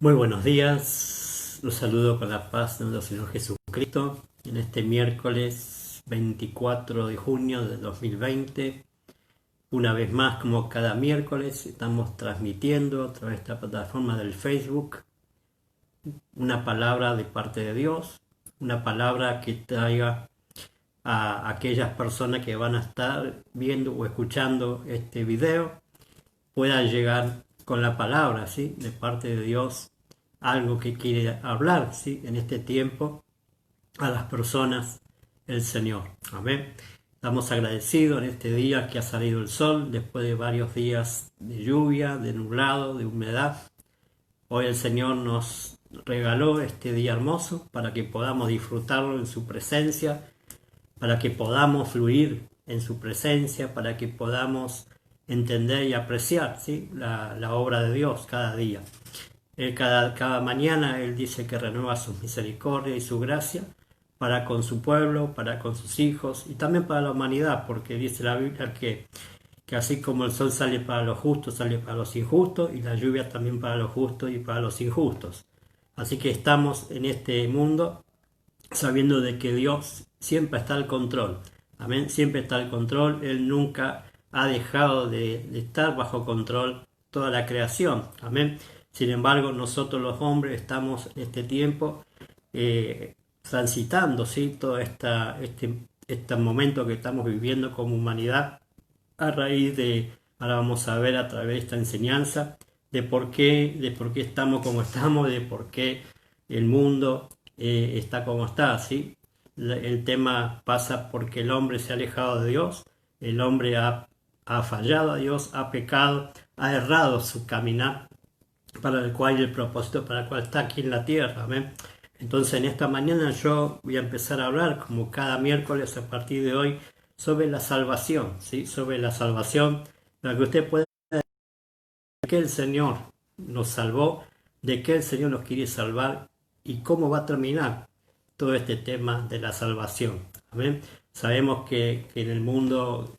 Muy buenos días, los saludo con la paz de nuestro Señor Jesucristo en este miércoles 24 de junio de 2020. Una vez más, como cada miércoles, estamos transmitiendo a través de esta plataforma del Facebook una palabra de parte de Dios, una palabra que traiga a aquellas personas que van a estar viendo o escuchando este video, puedan llegar con la palabra, ¿sí? De parte de Dios, algo que quiere hablar, ¿sí? En este tiempo a las personas el Señor. Amén. Estamos agradecidos en este día que ha salido el sol después de varios días de lluvia, de nublado, de humedad. Hoy el Señor nos regaló este día hermoso para que podamos disfrutarlo en su presencia, para que podamos fluir en su presencia, para que podamos entender y apreciar, ¿sí? la obra de Dios cada día. Cada mañana Él dice que renueva su misericordia y su gracia para con su pueblo, para con sus hijos y también para la humanidad, porque dice la Biblia que así como el sol sale para los justos, sale para los injustos, y la lluvia también para los justos y para los injustos. Así que estamos en este mundo sabiendo de que Dios siempre está al control. Amén, siempre está al control. Él nunca ha dejado de estar bajo control toda la creación. Amén. Sin embargo, nosotros los hombres estamos en este tiempo transitando, ¿sí? Todo este momento que estamos viviendo como humanidad a raíz de, ahora vamos a ver a través de esta enseñanza, de por qué estamos como estamos, de por qué el mundo está como está, ¿sí? El tema pasa porque el hombre se ha alejado de Dios, el hombre ha fallado a Dios, ha pecado, ha errado su caminar para el cual el propósito para el cual está aquí en la tierra. ¿Ven? Entonces en esta mañana yo voy a empezar a hablar, como cada miércoles a partir de hoy, sobre la salvación, ¿sí? Sobre la salvación, para que usted pueda ver que el Señor nos salvó, de que el Señor nos quiere salvar y cómo va a terminar todo este tema de la salvación. ¿Amén? Sabemos que en el mundo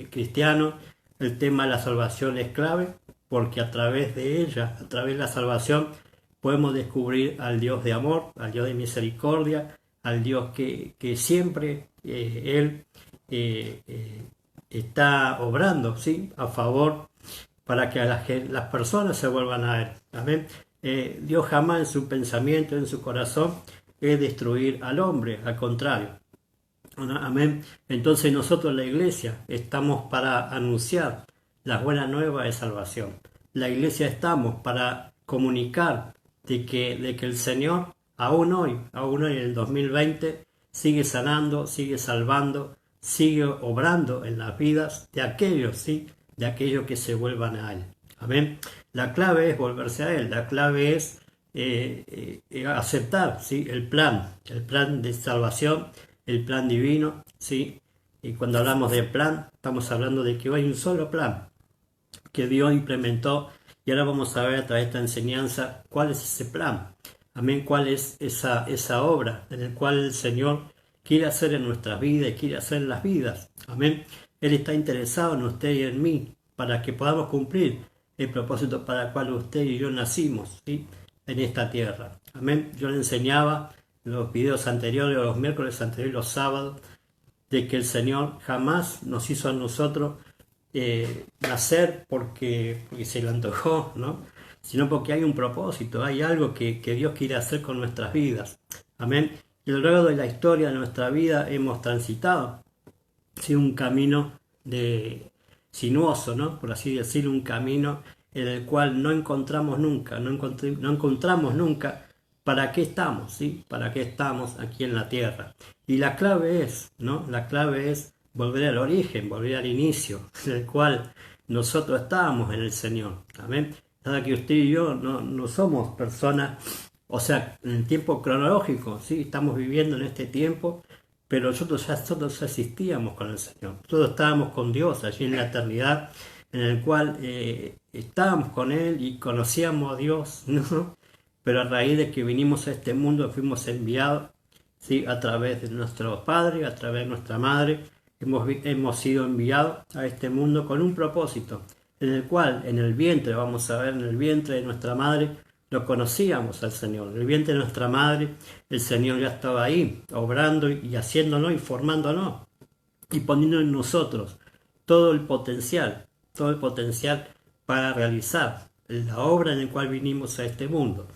cristiano el tema de la salvación es clave, porque a través de ella, a través de la salvación, podemos descubrir al Dios de amor, al Dios de misericordia, al Dios que siempre Él está obrando, ¿sí? A favor para que las personas se vuelvan a Él. Amén. Dios jamás en su pensamiento, en su corazón, es destruir al hombre, al contrario. Amén. Entonces nosotros, la iglesia, estamos para anunciar las buenas nuevas de salvación. La iglesia estamos para comunicar de que el Señor, aún hoy en el 2020, sigue sanando, sigue salvando, sigue obrando en las vidas de aquellos, ¿sí? De aquellos que se vuelvan a Él. Amén. La clave es volverse a Él, la clave es aceptar, ¿sí? El plan de salvación, el plan divino, ¿sí? Y cuando hablamos de plan, estamos hablando de que hay un solo plan que Dios implementó, y ahora vamos a ver a través de esta enseñanza cuál es ese plan. Amén, cuál es esa obra en la cual el Señor quiere hacer en nuestras vidas y quiere hacer en las vidas. Amén. Él está interesado en usted y en mí para que podamos cumplir el propósito para el cual usted y yo nacimos, ¿sí? En esta tierra. Amén. Yo le enseñaba en los videos anteriores, los miércoles anteriores, los sábados, de que el Señor jamás nos hizo a nosotros nacer porque se le antojó, ¿no? Sino porque hay un propósito, hay algo que Dios quiere hacer con nuestras vidas. Amén. Y a lo largo de la historia de nuestra vida hemos transitado, ¿sí? Un camino sinuoso, ¿no? Por así decirlo, un camino en el cual no encontramos nunca, no encontramos nunca para qué estamos, ¿sí? Para qué estamos aquí en la tierra. Y la clave es, ¿no? La clave es volver al origen, volver al inicio, en el cual nosotros estábamos en el Señor. Amén. Nada que usted y yo no somos personas, o sea, en el tiempo cronológico, ¿sí? Estamos viviendo en este tiempo, pero nosotros ya existíamos con el Señor. Nosotros estábamos con Dios allí en la eternidad, en el cual estábamos con Él y conocíamos a Dios, ¿no? Pero a raíz de que vinimos a este mundo fuimos enviados, ¿sí? A través de nuestro Padre, a través de nuestra Madre, hemos sido enviados a este mundo con un propósito, en el cual en el vientre, vamos a ver, en el vientre de nuestra Madre, lo conocíamos al Señor. En el vientre de nuestra madre, el Señor ya estaba ahí, obrando y haciéndonos y formándonos y poniendo en nosotros todo el potencial para realizar la obra en la cual vinimos a este mundo.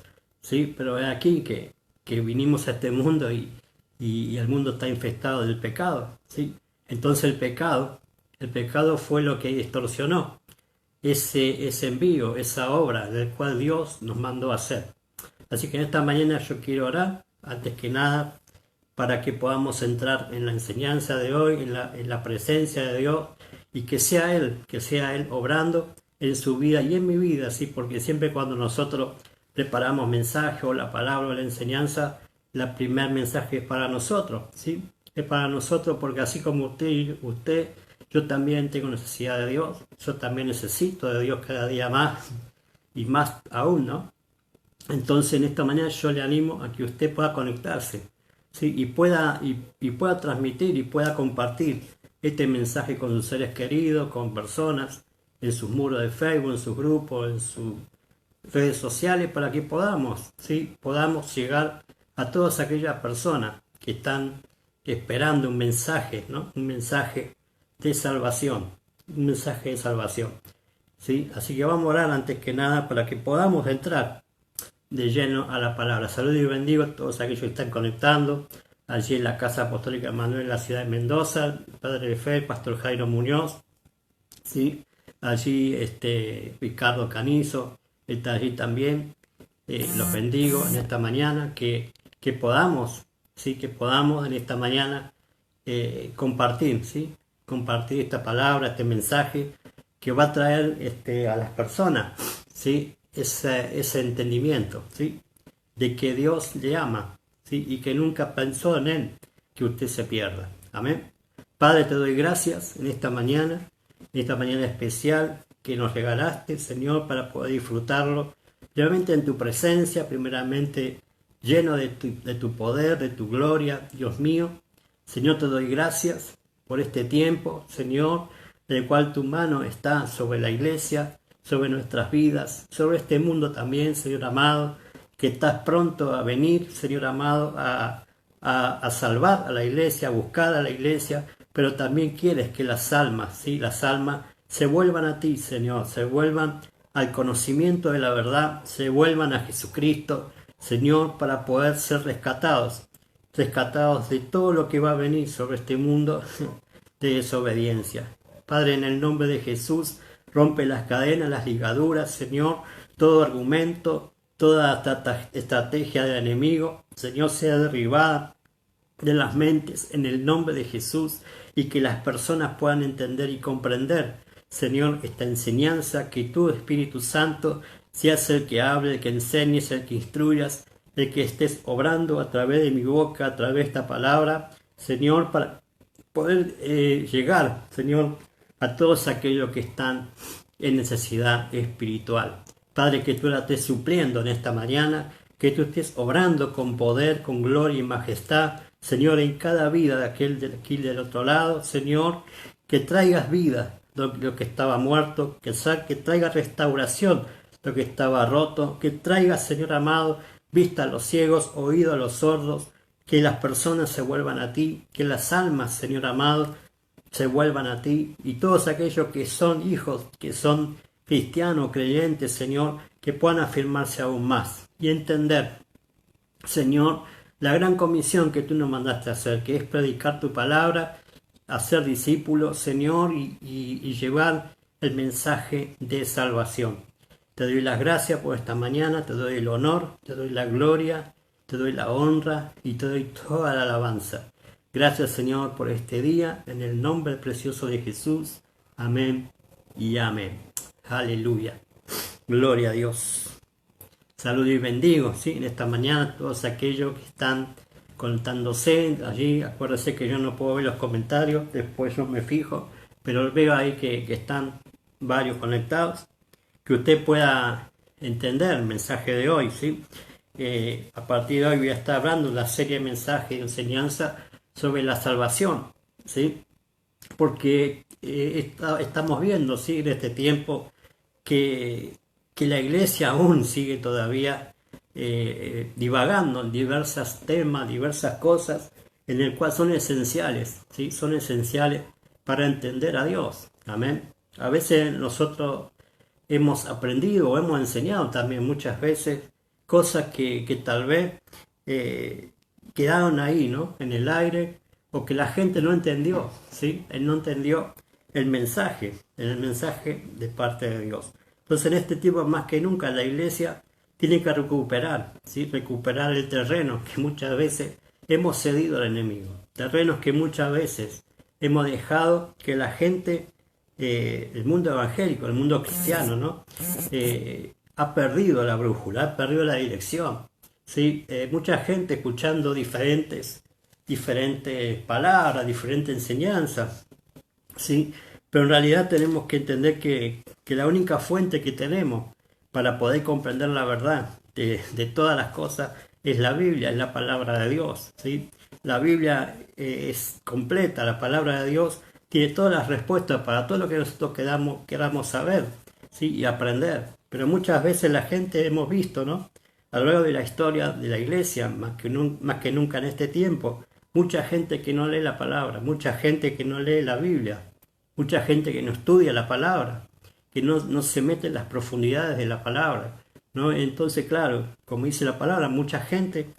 ¿Sí? Pero es aquí que vinimos a este mundo y el mundo está infectado del pecado. ¿Sí? Entonces el pecado fue lo que distorsionó ese envío, esa obra del cual Dios nos mandó a hacer. Así que en esta mañana yo quiero orar, antes que nada, para que podamos entrar en la enseñanza de hoy, en la presencia de Dios, y que sea Él obrando en su vida y en mi vida, ¿sí? Porque siempre cuando nosotros preparamos mensaje o la palabra o la enseñanza, la primer mensaje es para nosotros, ¿sí? Es para nosotros porque así como usted, yo también tengo necesidad de Dios, yo también necesito de Dios cada día más y más aún, ¿no? Entonces en esta mañana yo le animo a que usted pueda conectarse, ¿sí? y pueda transmitir y pueda compartir este mensaje con sus seres queridos, con personas, en sus muros de Facebook, en sus grupos, en sus redes sociales, para que podamos, ¿sí? Podamos llegar a todas aquellas personas que están esperando un mensaje, ¿no? Un mensaje de salvación, ¿sí? Así que vamos a orar antes que nada para que podamos entrar de lleno a la palabra. Saludo y bendigo a todos aquellos que están conectando allí en la Casa Apostólica Manuel en la ciudad de Mendoza, el Padre de Fe, Pastor Jairo Muñoz, ¿sí? Allí Ricardo Canizo está allí también. Los bendigo en esta mañana, que podamos, ¿sí? Que podamos en esta mañana compartir, ¿sí? Compartir esta palabra, este mensaje que va a traer a las personas, ¿sí? Ese entendimiento, ¿sí? De que Dios le ama, ¿sí? Y que nunca pensó en él que usted se pierda. Amén. Padre, te doy gracias en esta mañana especial que nos regalaste, Señor, para poder disfrutarlo realmente en tu presencia, primeramente lleno de tu poder, de tu gloria, Dios mío. Señor, te doy gracias por este tiempo, Señor, en el cual tu mano está sobre la iglesia, sobre nuestras vidas, sobre este mundo también, Señor amado, que estás pronto a venir, Señor amado, a salvar a la iglesia, a buscar a la iglesia, pero también quieres que las almas, ¿sí? Las almas se vuelvan a ti, Señor, se vuelvan al conocimiento de la verdad, se vuelvan a Jesucristo, Señor, para poder ser rescatados de todo lo que va a venir sobre este mundo de desobediencia. Padre, en el nombre de Jesús, rompe las cadenas, las ligaduras, Señor, todo argumento, toda estrategia del enemigo, Señor, sea derribada de las mentes en el nombre de Jesús, y que las personas puedan entender y comprender, Señor, esta enseñanza, que tú, Espíritu Santo, seas el que hable, el que enseñes, el que instruyas, el que estés obrando a través de mi boca, a través de esta palabra, Señor, para poder llegar, Señor, a todos aquellos que están en necesidad espiritual. Padre, que tú la estés supliendo en esta mañana, que tú estés obrando con poder, con gloria y majestad, Señor, en cada vida de aquel de aquí del otro lado, Señor, que traigas vida lo que estaba muerto, que traiga restauración lo que estaba roto, que traiga, Señor amado, vista a los ciegos, oído a los sordos, que las personas se vuelvan a ti, que las almas, Señor amado, se vuelvan a ti, y todos aquellos que son hijos, que son cristianos, creyentes, Señor, que puedan afirmarse aún más y entender, Señor, la gran comisión que tú nos mandaste a hacer, que es predicar tu palabra, hacer discípulos, Señor, y llevar el mensaje de salvación. Te doy las gracias por esta mañana, te doy el honor, te doy la gloria, te doy la honra y te doy toda la alabanza. Gracias, Señor, por este día, en el nombre precioso de Jesús. Amén y amén. Aleluya. Gloria a Dios. Saludo y bendigo, ¿sí? En esta mañana todos aquellos que están conectándose allí. Acuérdense que yo no puedo ver los comentarios, después yo me fijo, pero veo ahí que están varios conectados. Que usted pueda entender el mensaje de hoy, ¿sí? A partir de hoy voy a estar hablando de la serie de mensajes y enseñanza sobre la salvación, ¿sí? Porque estamos viendo, ¿sí? En este tiempo que que la iglesia aún sigue todavía divagando en diversos temas, diversas cosas, en el cual son esenciales, ¿sí? Son esenciales para entender a Dios. Amén. A veces nosotros hemos aprendido o hemos enseñado también muchas veces cosas que tal vez quedaron ahí, ¿no? En el aire, o que la gente no entendió, ¿sí? Él no entendió el mensaje de parte de Dios. Entonces, en este tiempo más que nunca la iglesia tiene que recuperar, ¿sí? Recuperar el terreno que muchas veces hemos cedido al enemigo, terrenos que muchas veces hemos dejado que la gente, el mundo evangélico, el mundo cristiano, ¿no? Ha perdido la brújula, ha perdido la dirección, ¿sí? Mucha gente escuchando diferentes palabras, diferentes enseñanzas, ¿sí? Pero en realidad tenemos que entender que la única fuente que tenemos para poder comprender la verdad de todas las cosas es la Biblia, es la palabra de Dios, ¿sí? La Biblia es completa, la palabra de Dios tiene todas las respuestas para todo lo que nosotros queramos saber, ¿sí? Y aprender. Pero muchas veces la gente hemos visto, ¿no? A lo largo de la historia de la iglesia, más que nunca en este tiempo, mucha gente que no lee la palabra, mucha gente que no lee la Biblia, mucha gente que no estudia la palabra, que no se mete en las profundidades de la palabra, ¿no? Entonces, claro, como dice la palabra, mucha gente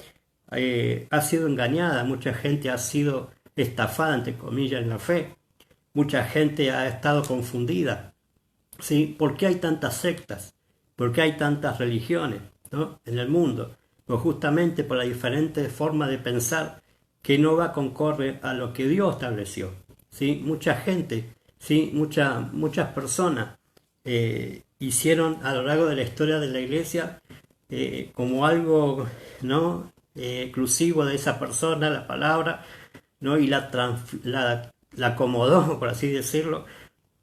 ha sido engañada, mucha gente ha sido estafada, entre comillas, en la fe, mucha gente ha estado confundida, ¿sí? ¿Por qué hay tantas sectas? ¿Por qué hay tantas religiones, ¿no? En el mundo? Pues justamente por la diferente forma de pensar que no va concorde a lo que Dios estableció, ¿sí? Mucha gente, ¿sí? Muchas personas hicieron a lo largo de la historia de la iglesia como algo, ¿no? Exclusivo de esa persona, la palabra, ¿no? Y la acomodó, por así decirlo,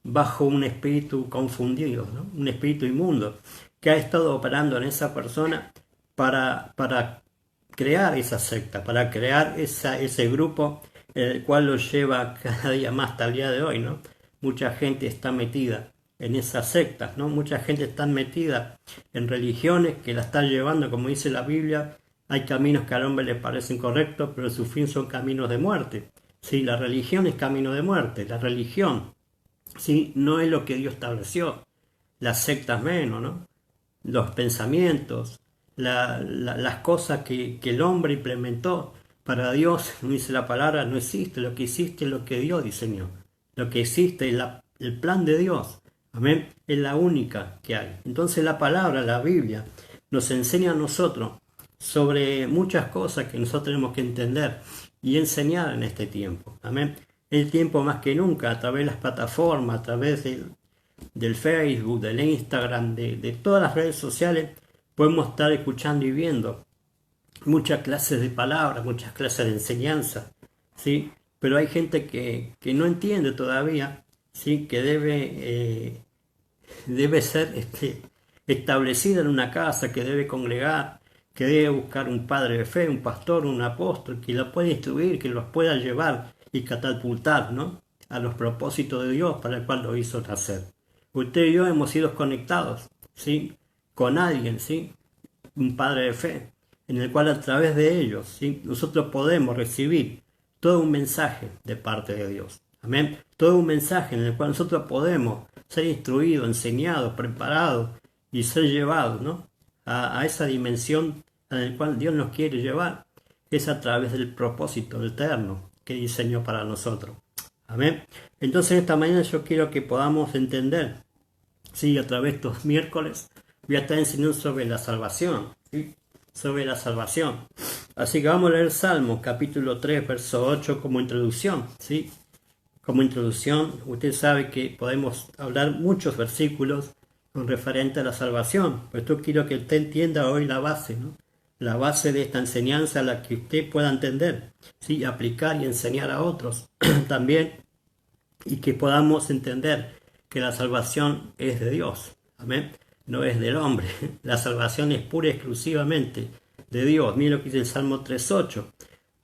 bajo un espíritu confundido, ¿no? Un espíritu inmundo que ha estado operando en esa persona para crear esa secta, para crear ese grupo, el cual lo lleva cada día más hasta el día de hoy, ¿no? Mucha gente está metida en esas sectas, ¿no? Mucha gente está metida en religiones que la están llevando, como dice la Biblia, hay caminos que al hombre le parecen correctos, pero su fin son caminos de muerte. Sí, la religión es camino de muerte, la religión, sí, no es lo que Dios estableció, las sectas menos, ¿no? Los pensamientos, las cosas que el hombre implementó. Para Dios, dice la palabra, no existe, lo que existe es lo que Dios diseñó, lo que existe es el plan de Dios, amén, es la única que hay. Entonces la palabra, la Biblia, nos enseña a nosotros sobre muchas cosas que nosotros tenemos que entender y enseñar en este tiempo, amén. El tiempo más que nunca, a través de las plataformas, a través del Facebook, del Instagram, de todas las redes sociales, podemos estar escuchando y viendo muchas clases de palabras, muchas clases de enseñanza, ¿sí? Pero hay gente que no entiende todavía, ¿sí? Que debe ser establecida en una casa, que debe congregar, que debe buscar un padre de fe, un pastor, un apóstol, que lo pueda instruir, que los pueda llevar y catapultar, ¿no? A los propósitos de Dios para el cual lo hizo nacer. Usted y yo hemos sido conectados, ¿sí? Con alguien, ¿sí? Un padre de fe, en el cual a través de ellos, ¿sí? Nosotros podemos recibir todo un mensaje de parte de Dios. Amén. Todo un mensaje en el cual nosotros podemos ser instruidos, enseñados, preparados y ser llevados, ¿no? A esa dimensión en la cual Dios nos quiere llevar. Es a través del propósito eterno que diseñó para nosotros. Amén. Entonces esta mañana yo quiero que podamos entender, ¿sí? A través de estos miércoles voy a estar enseñando sobre la salvación, ¿sí? Sobre la salvación. Así que vamos a leer Salmos capítulo 3, verso 8 como introducción, ¿sí? Como introducción, usted sabe que podemos hablar muchos versículos con referente a la salvación, pero yo quiero que usted entienda hoy la base, ¿no? La base de esta enseñanza, la que usted pueda entender, ¿sí? Aplicar y enseñar a otros también, y que podamos entender que la salvación es de Dios, amén, no es del hombre. La salvación es pura y exclusivamente de Dios. Mira lo que dice el Salmo 3.8.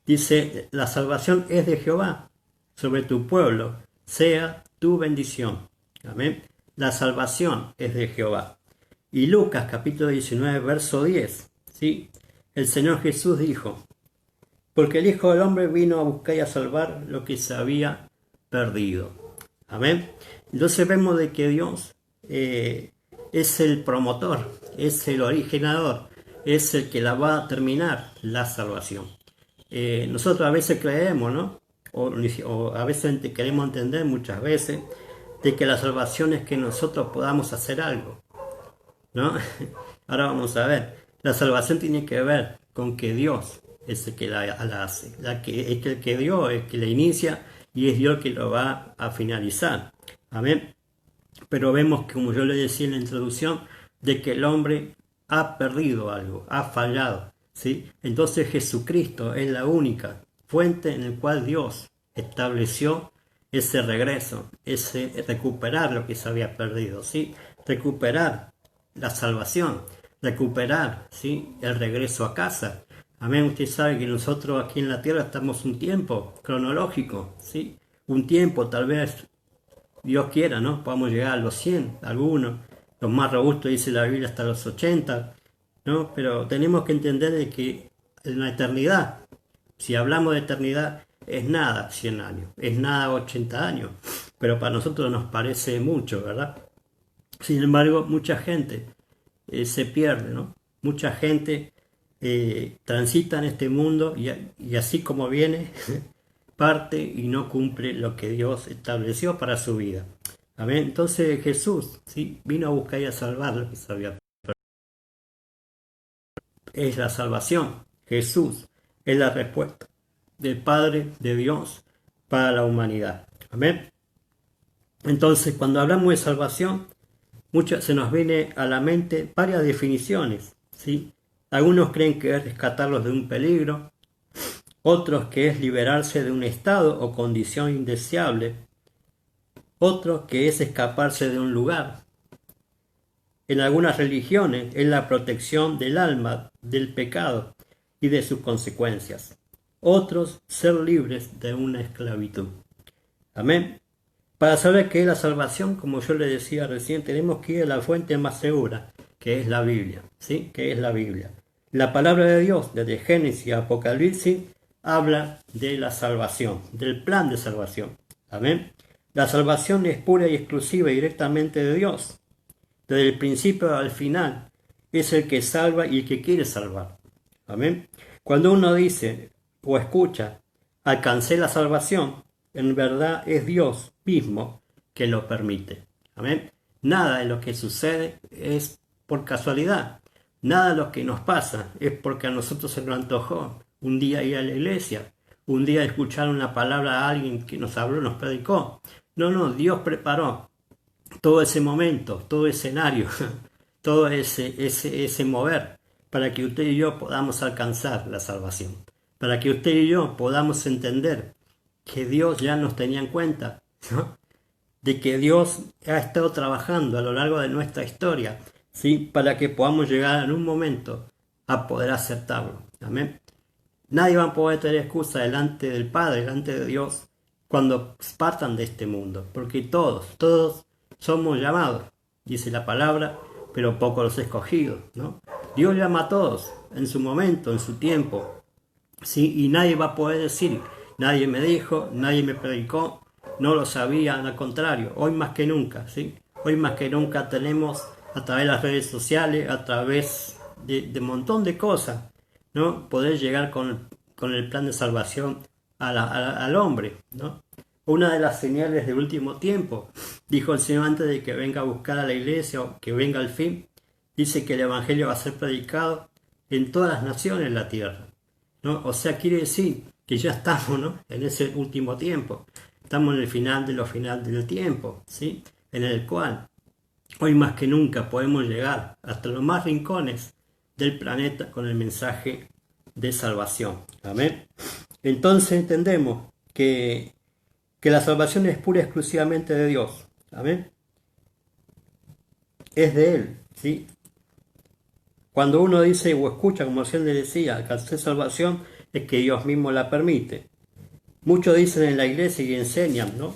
Dice, la salvación es de Jehová, sobre tu pueblo sea tu bendición. Amén. La salvación es de Jehová. Y Lucas capítulo 19, verso 10, ¿sí? El Señor Jesús dijo, porque el Hijo del Hombre vino a buscar y a salvar lo que se había perdido. Amén. Entonces vemos de que Dios es el promotor, es el originador, es el que la va a terminar la salvación. Nosotros a veces creemos, ¿no? O a veces queremos entender muchas veces de que la salvación es que nosotros podamos hacer algo, ¿no? Ahora vamos a ver, la salvación tiene que ver con que Dios es el que la hace, es el que dio, el que la inicia y es Dios el que lo va a finalizar. Amén. Pero vemos que, como yo le decía en la introducción, de que el hombre ha perdido algo, ha fallado, ¿sí? Entonces Jesucristo es la única fuente en la cual Dios estableció ese regreso, ese recuperar lo que se había perdido, ¿sí? Recuperar la salvación, recuperar, ¿sí? El regreso a casa. Amén. Usted sabe que nosotros aquí en la tierra estamos un tiempo cronológico, ¿sí? Un tiempo, tal vez, Dios quiera, ¿no? Podamos llegar a los 100, algunos. Los más robustos, dice la Biblia, hasta los 80, ¿no? Pero tenemos que entender de que en la eternidad, si hablamos de eternidad, es nada 100 años, es nada 80 años, pero para nosotros nos parece mucho, ¿verdad? Sin embargo, mucha gente se pierde, ¿no? Mucha gente transita en este mundo y así como viene, parte y no cumple lo que Dios estableció para su vida. Amén. Entonces Jesús, ¿sí? Vino a buscar y a salvar lo que se había perdido. Es la salvación. Jesús es la respuesta del Padre, de Dios, para la humanidad. Amén. Entonces, cuando hablamos de salvación, se nos viene a la mente varias definiciones, ¿sí? Algunos creen que es rescatarlos de un peligro, otros que es liberarse de un estado o condición indeseable, otros que es escaparse de un lugar. En algunas religiones es la protección del alma del pecado y de sus consecuencias. Otros, ser libres de una esclavitud. Amén. Para saber qué es la salvación, como yo le decía recién, tenemos que ir a la fuente más segura, que es la Biblia, ¿sí? Que es la Biblia. La palabra de Dios, desde Génesis a Apocalipsis, habla de la salvación, del plan de salvación. Amén. La salvación es pura y exclusiva y directamente de Dios. Desde el principio al final, es el que salva y el que quiere salvar. Amén. Cuando uno dice o escucha, alcancé la salvación, en verdad es Dios mismo que lo permite. Amén. Nada de lo que sucede es por casualidad. Nada de lo que nos pasa es porque a nosotros se nos antojó un día ir a la iglesia, un día escuchar una palabra a alguien que nos habló, nos predicó. No, Dios preparó todo ese momento, todo escenario, todo ese mover para que usted y yo podamos alcanzar la salvación, para que usted y yo podamos entender que Dios ya nos tenía en cuenta, ¿no? De que Dios ha estado trabajando a lo largo de nuestra historia, ¿sí? Para que podamos llegar en un momento a poder aceptarlo. Amén. Nadie va a poder tener excusa delante del Padre, delante de Dios, cuando partan de este mundo, porque todos somos llamados, dice la palabra, pero pocos los escogidos, ¿no? Dios llama a todos en su momento, en su tiempo, ¿sí? Y nadie va a poder decir, nadie me dijo, nadie me predicó, no lo sabía, al contrario, hoy más que nunca, ¿sí? Hoy más que nunca tenemos a través de las redes sociales, a través de un montón de cosas, ¿no? Poder llegar con el plan de salvación al hombre, ¿no? Una de las señales del último tiempo, dijo el Señor antes de que venga a buscar a la iglesia o que venga al fin, dice que el Evangelio va a ser predicado en todas las naciones de la tierra, ¿no? O sea, quiere decir que ya estamos, ¿no? En ese último tiempo, estamos en el final de los finales del tiempo, ¿sí? En el cual hoy más que nunca podemos llegar hasta los más rincones del planeta con el mensaje de salvación. Amén. Entonces entendemos que la salvación es pura y exclusivamente de Dios. Amén. Es de Él, ¿sí? Cuando uno dice o escucha, como recién le decía, alcanzar salvación, es que Dios mismo la permite. Muchos dicen en la iglesia y enseñan, ¿no?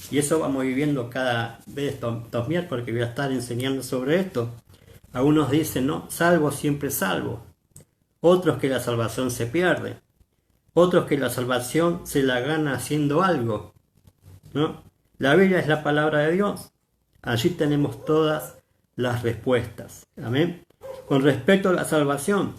Y eso vamos viviendo cada vez estos miércoles que voy a estar enseñando sobre esto. Algunos dicen, ¿no? Salvo siempre salvo. Otros que la salvación se pierde. Otros que la salvación se la gana haciendo algo, ¿no? La Biblia es la palabra de Dios. Allí tenemos todas las respuestas. Amén. Con respecto a la salvación,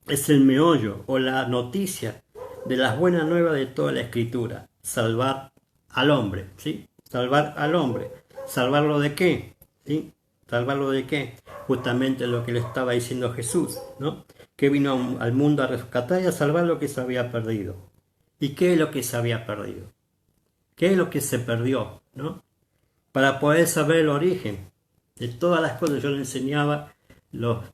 es el meollo o la noticia de las buenas nuevas de toda la Escritura. Salvar al hombre, ¿sí? Salvar al hombre. ¿Salvarlo de qué? ¿Sí? ¿Salvarlo de qué? Justamente lo que le estaba diciendo Jesús, ¿no? Que vino al mundo a rescatar y a salvar lo que se había perdido. ¿Y qué es lo que se había perdido? ¿Qué es lo que se perdió? ¿No? Para poder saber el origen de todas las cosas, yo le enseñaba los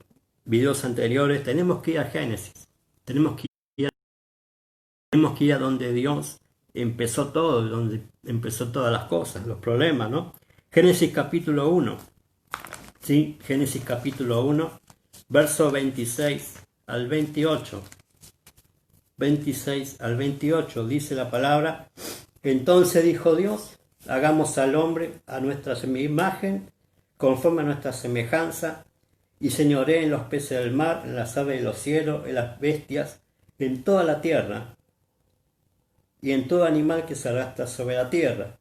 videos anteriores, tenemos que ir a Génesis, tenemos que ir a donde Dios empezó todo, donde empezó todas las cosas, los problemas, ¿no? Génesis capítulo 1, ¿sí? Génesis capítulo 1, verso 26 al 28. 26 al 28 dice la palabra: entonces dijo Dios, hagamos al hombre a nuestra imagen, conforme a nuestra semejanza, y señoree en los peces del mar, en las aves de los cielos, en las bestias, en toda la tierra, y en todo animal que se arrastra sobre la tierra.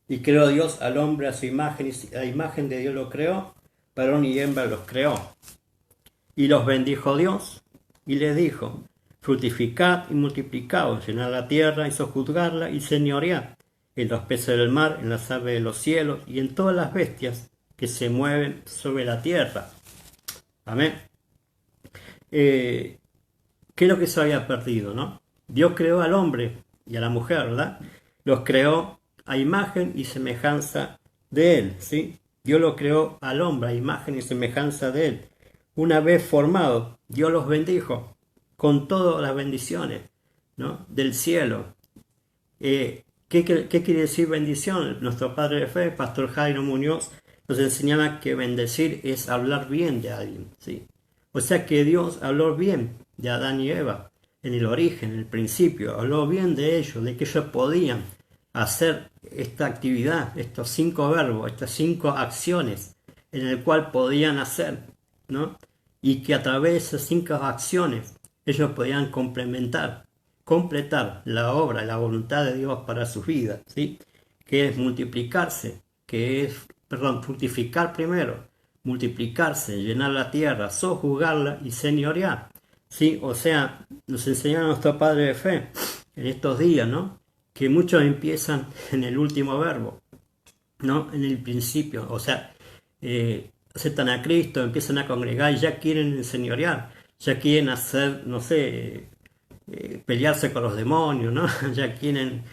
Y creó Dios al hombre a su imagen, y a imagen de Dios lo creó, varón y hembra los creó. Y los bendijo Dios, y les dijo: fructificad y multiplicaos, llenad la tierra y sojuzgarla y señoread en los peces del mar, en las aves de los cielos y en todas las bestias que se mueven sobre la tierra. Amén. ¿Qué es lo que se había perdido, no? Dios creó al hombre y a la mujer, ¿verdad? Los creó a imagen y semejanza de él, ¿sí? Dios lo creó al hombre a imagen y semejanza de él. Una vez formado, Dios los bendijo con todas las bendiciones, ¿no? Del cielo. ¿Qué quiere decir bendición? Nuestro padre de fe, Pastor Jairo Muñoz, nos enseñaba que bendecir es hablar bien de alguien, ¿sí? O sea que Dios habló bien de Adán y Eva en el origen, en el principio, habló bien de ellos, de que ellos podían hacer esta actividad, estos 5 verbos, estas 5 acciones en el cual podían hacer, ¿no? Y que a través de esas 5 acciones ellos podían completar la obra, la voluntad de Dios para sus vidas, ¿sí? Que es multiplicarse, fructificar primero, multiplicarse, llenar la tierra, sojuzgarla y señorear, ¿sí? O sea, nos enseña nuestro Padre de Fe en estos días, ¿no? Que muchos empiezan en el último verbo, ¿no? En el principio, o sea, aceptan a Cristo, empiezan a congregar y ya quieren enseñorear, ya quieren hacer, no sé, pelearse con los demonios, ¿no? Ya quieren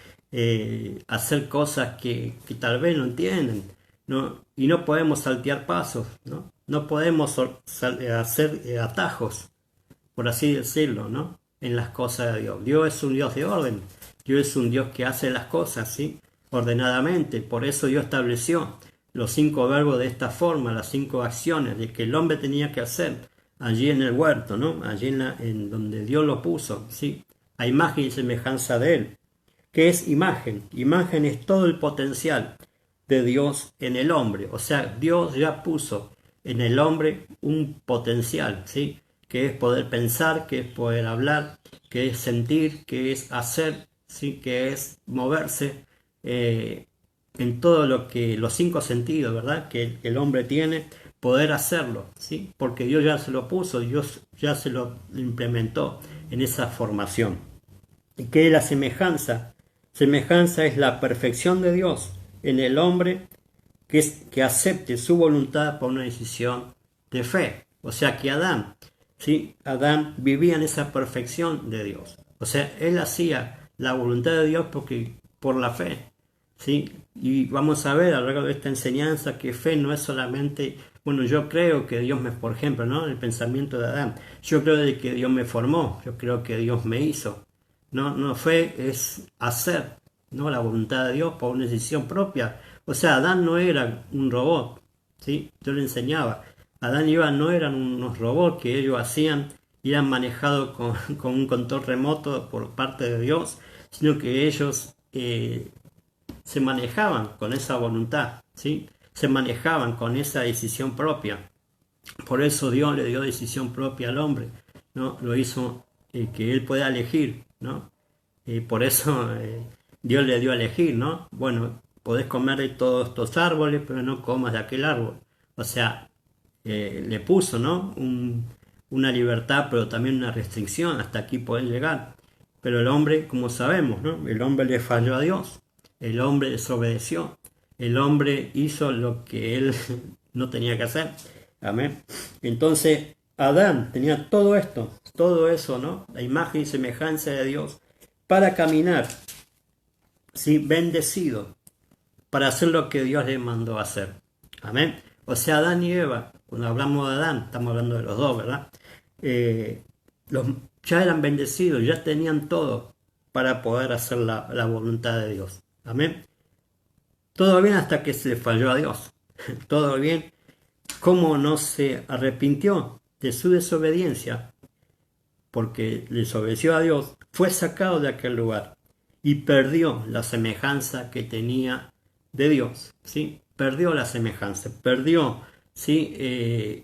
hacer cosas que tal vez no entienden, ¿no? Y no podemos saltear pasos, ¿no? No podemos hacer atajos, por así decirlo, ¿no? En las cosas de Dios. Dios es un Dios de orden. Dios es un Dios que hace las cosas, ¿sí? Ordenadamente. Por eso Dios estableció los 5 verbos de esta forma, las 5 acciones de que el hombre tenía que hacer allí en el huerto, ¿no? Allí en donde Dios lo puso, ¿sí? A imagen y semejanza de él. ¿Qué es imagen? Imagen es todo el potencial de Dios en el hombre. O sea, Dios ya puso en el hombre un potencial, ¿sí? Que es poder pensar, que es poder hablar, que es sentir, que es hacer, ¿sí? Que es moverse en todo lo que los 5 sentidos, ¿verdad? Que el hombre tiene, poder hacerlo, ¿sí? Porque Dios ya se lo puso, Dios ya se lo implementó en esa formación. ¿Y qué es la semejanza? Semejanza es la perfección de Dios en el hombre que acepte su voluntad por una decisión de fe. O sea que Adán, ¿sí? Adán vivía en esa perfección de Dios. O sea, él hacía la voluntad de Dios por la fe, ¿sí? Y vamos a ver a lo largo de esta enseñanza que fe no es solamente, bueno, yo creo que Dios por ejemplo, ¿no? El pensamiento de Adán, yo creo de que Dios me formó, yo creo que Dios me hizo. No, fe es hacer, ¿no? La voluntad de Dios por una decisión propia. O sea, Adán no era un robot, ¿sí? Yo le enseñaba. Adán y Eva no eran unos robots que ellos hacían y eran manejados con un control remoto por parte de Dios, sino que ellos se manejaban con esa voluntad, ¿sí? Se manejaban con esa decisión propia. Por eso Dios le dio decisión propia al hombre, ¿no? Lo hizo que él pueda elegir, ¿no? Por eso Dios le dio a elegir, ¿no? Bueno, podés comer de todos estos árboles, pero no comas de aquel árbol. O sea, le puso, ¿no? Una libertad, pero también una restricción, hasta aquí podés llegar. Pero el hombre, como sabemos, ¿no? El hombre le falló a Dios, el hombre desobedeció, el hombre hizo lo que él no tenía que hacer. Amén. Entonces, Adán tenía todo esto, todo eso, ¿no? La imagen y semejanza de Dios para caminar, ¿sí? Bendecido, para hacer lo que Dios le mandó a hacer. Amén. O sea, Adán y Eva, cuando hablamos de Adán, estamos hablando de los dos, ¿verdad? Eh, los, ya eran bendecidos, ya tenían todo para poder hacer la voluntad de Dios. Amén. Todo bien hasta que se le falló a Dios. Todo bien. ¿Cómo no se arrepintió de su desobediencia? Porque desobedeció a Dios, fue sacado de aquel lugar y perdió la semejanza que tenía de Dios, ¿sí? Perdió la semejanza, perdió, ¿sí?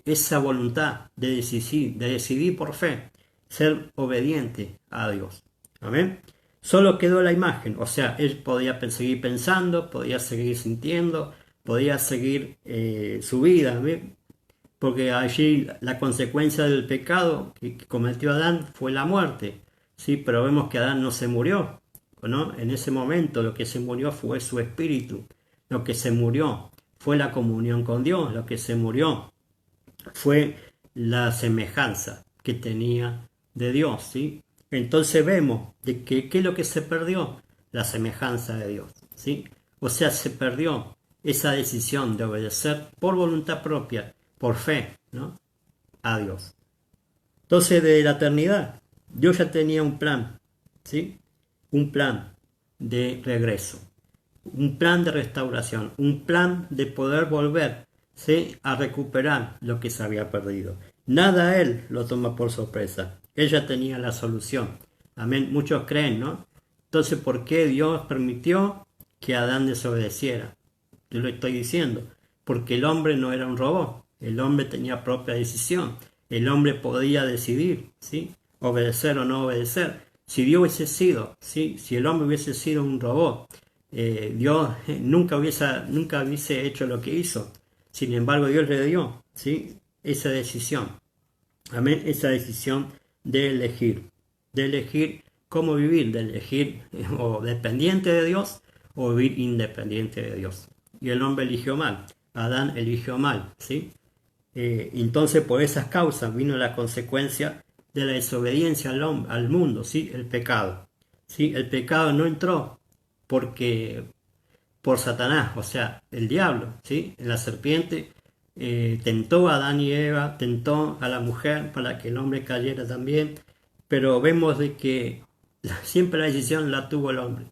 Esa voluntad de decidir por fe, ser obediente a Dios. Amén. Solo quedó la imagen, o sea, él podía seguir pensando, podía seguir sintiendo, podía seguir su vida, ¿sí? Porque allí la consecuencia del pecado que cometió Adán fue la muerte, ¿sí? Pero vemos que Adán no se murió, ¿no? En ese momento lo que se murió fue su espíritu, lo que se murió fue la comunión con Dios, lo que se murió fue la semejanza que tenía de Dios, ¿sí? Entonces vemos de que ¿qué es lo que se perdió? La semejanza de Dios, ¿sí? O sea, se perdió esa decisión de obedecer por voluntad propia, por fe, ¿no? A Dios. Entonces, de la eternidad, Dios ya tenía un plan, ¿sí? Un plan de regreso, un plan de restauración, un plan de poder volver, ¿sí? A recuperar lo que se había perdido. Nada a él lo toma por sorpresa. Él ya tenía la solución. Amén. Muchos creen, ¿no? Entonces, ¿por qué Dios permitió que Adán desobedeciera? Yo lo estoy diciendo. Porque el hombre no era un robot. El hombre tenía propia decisión. El hombre podía decidir, ¿sí? Obedecer o no obedecer. Si Dios hubiese sido, ¿sí? Si el hombre hubiese sido un robot, Dios nunca hubiese hecho lo que hizo. Sin embargo, Dios le dio, ¿sí? Esa decisión. Amén. Esa decisión de elegir cómo vivir, de elegir o dependiente de Dios o vivir independiente de Dios. Y el hombre eligió mal. Adán eligió mal, ¿sí? Entonces por esas causas vino la consecuencia de la desobediencia al mundo, ¿sí? El pecado, ¿sí? El pecado no entró porque por Satanás, o sea, el diablo, ¿sí? La serpiente tentó a Adán y Eva, tentó a la mujer para que el hombre cayera también, pero vemos de que siempre la decisión la tuvo el hombre,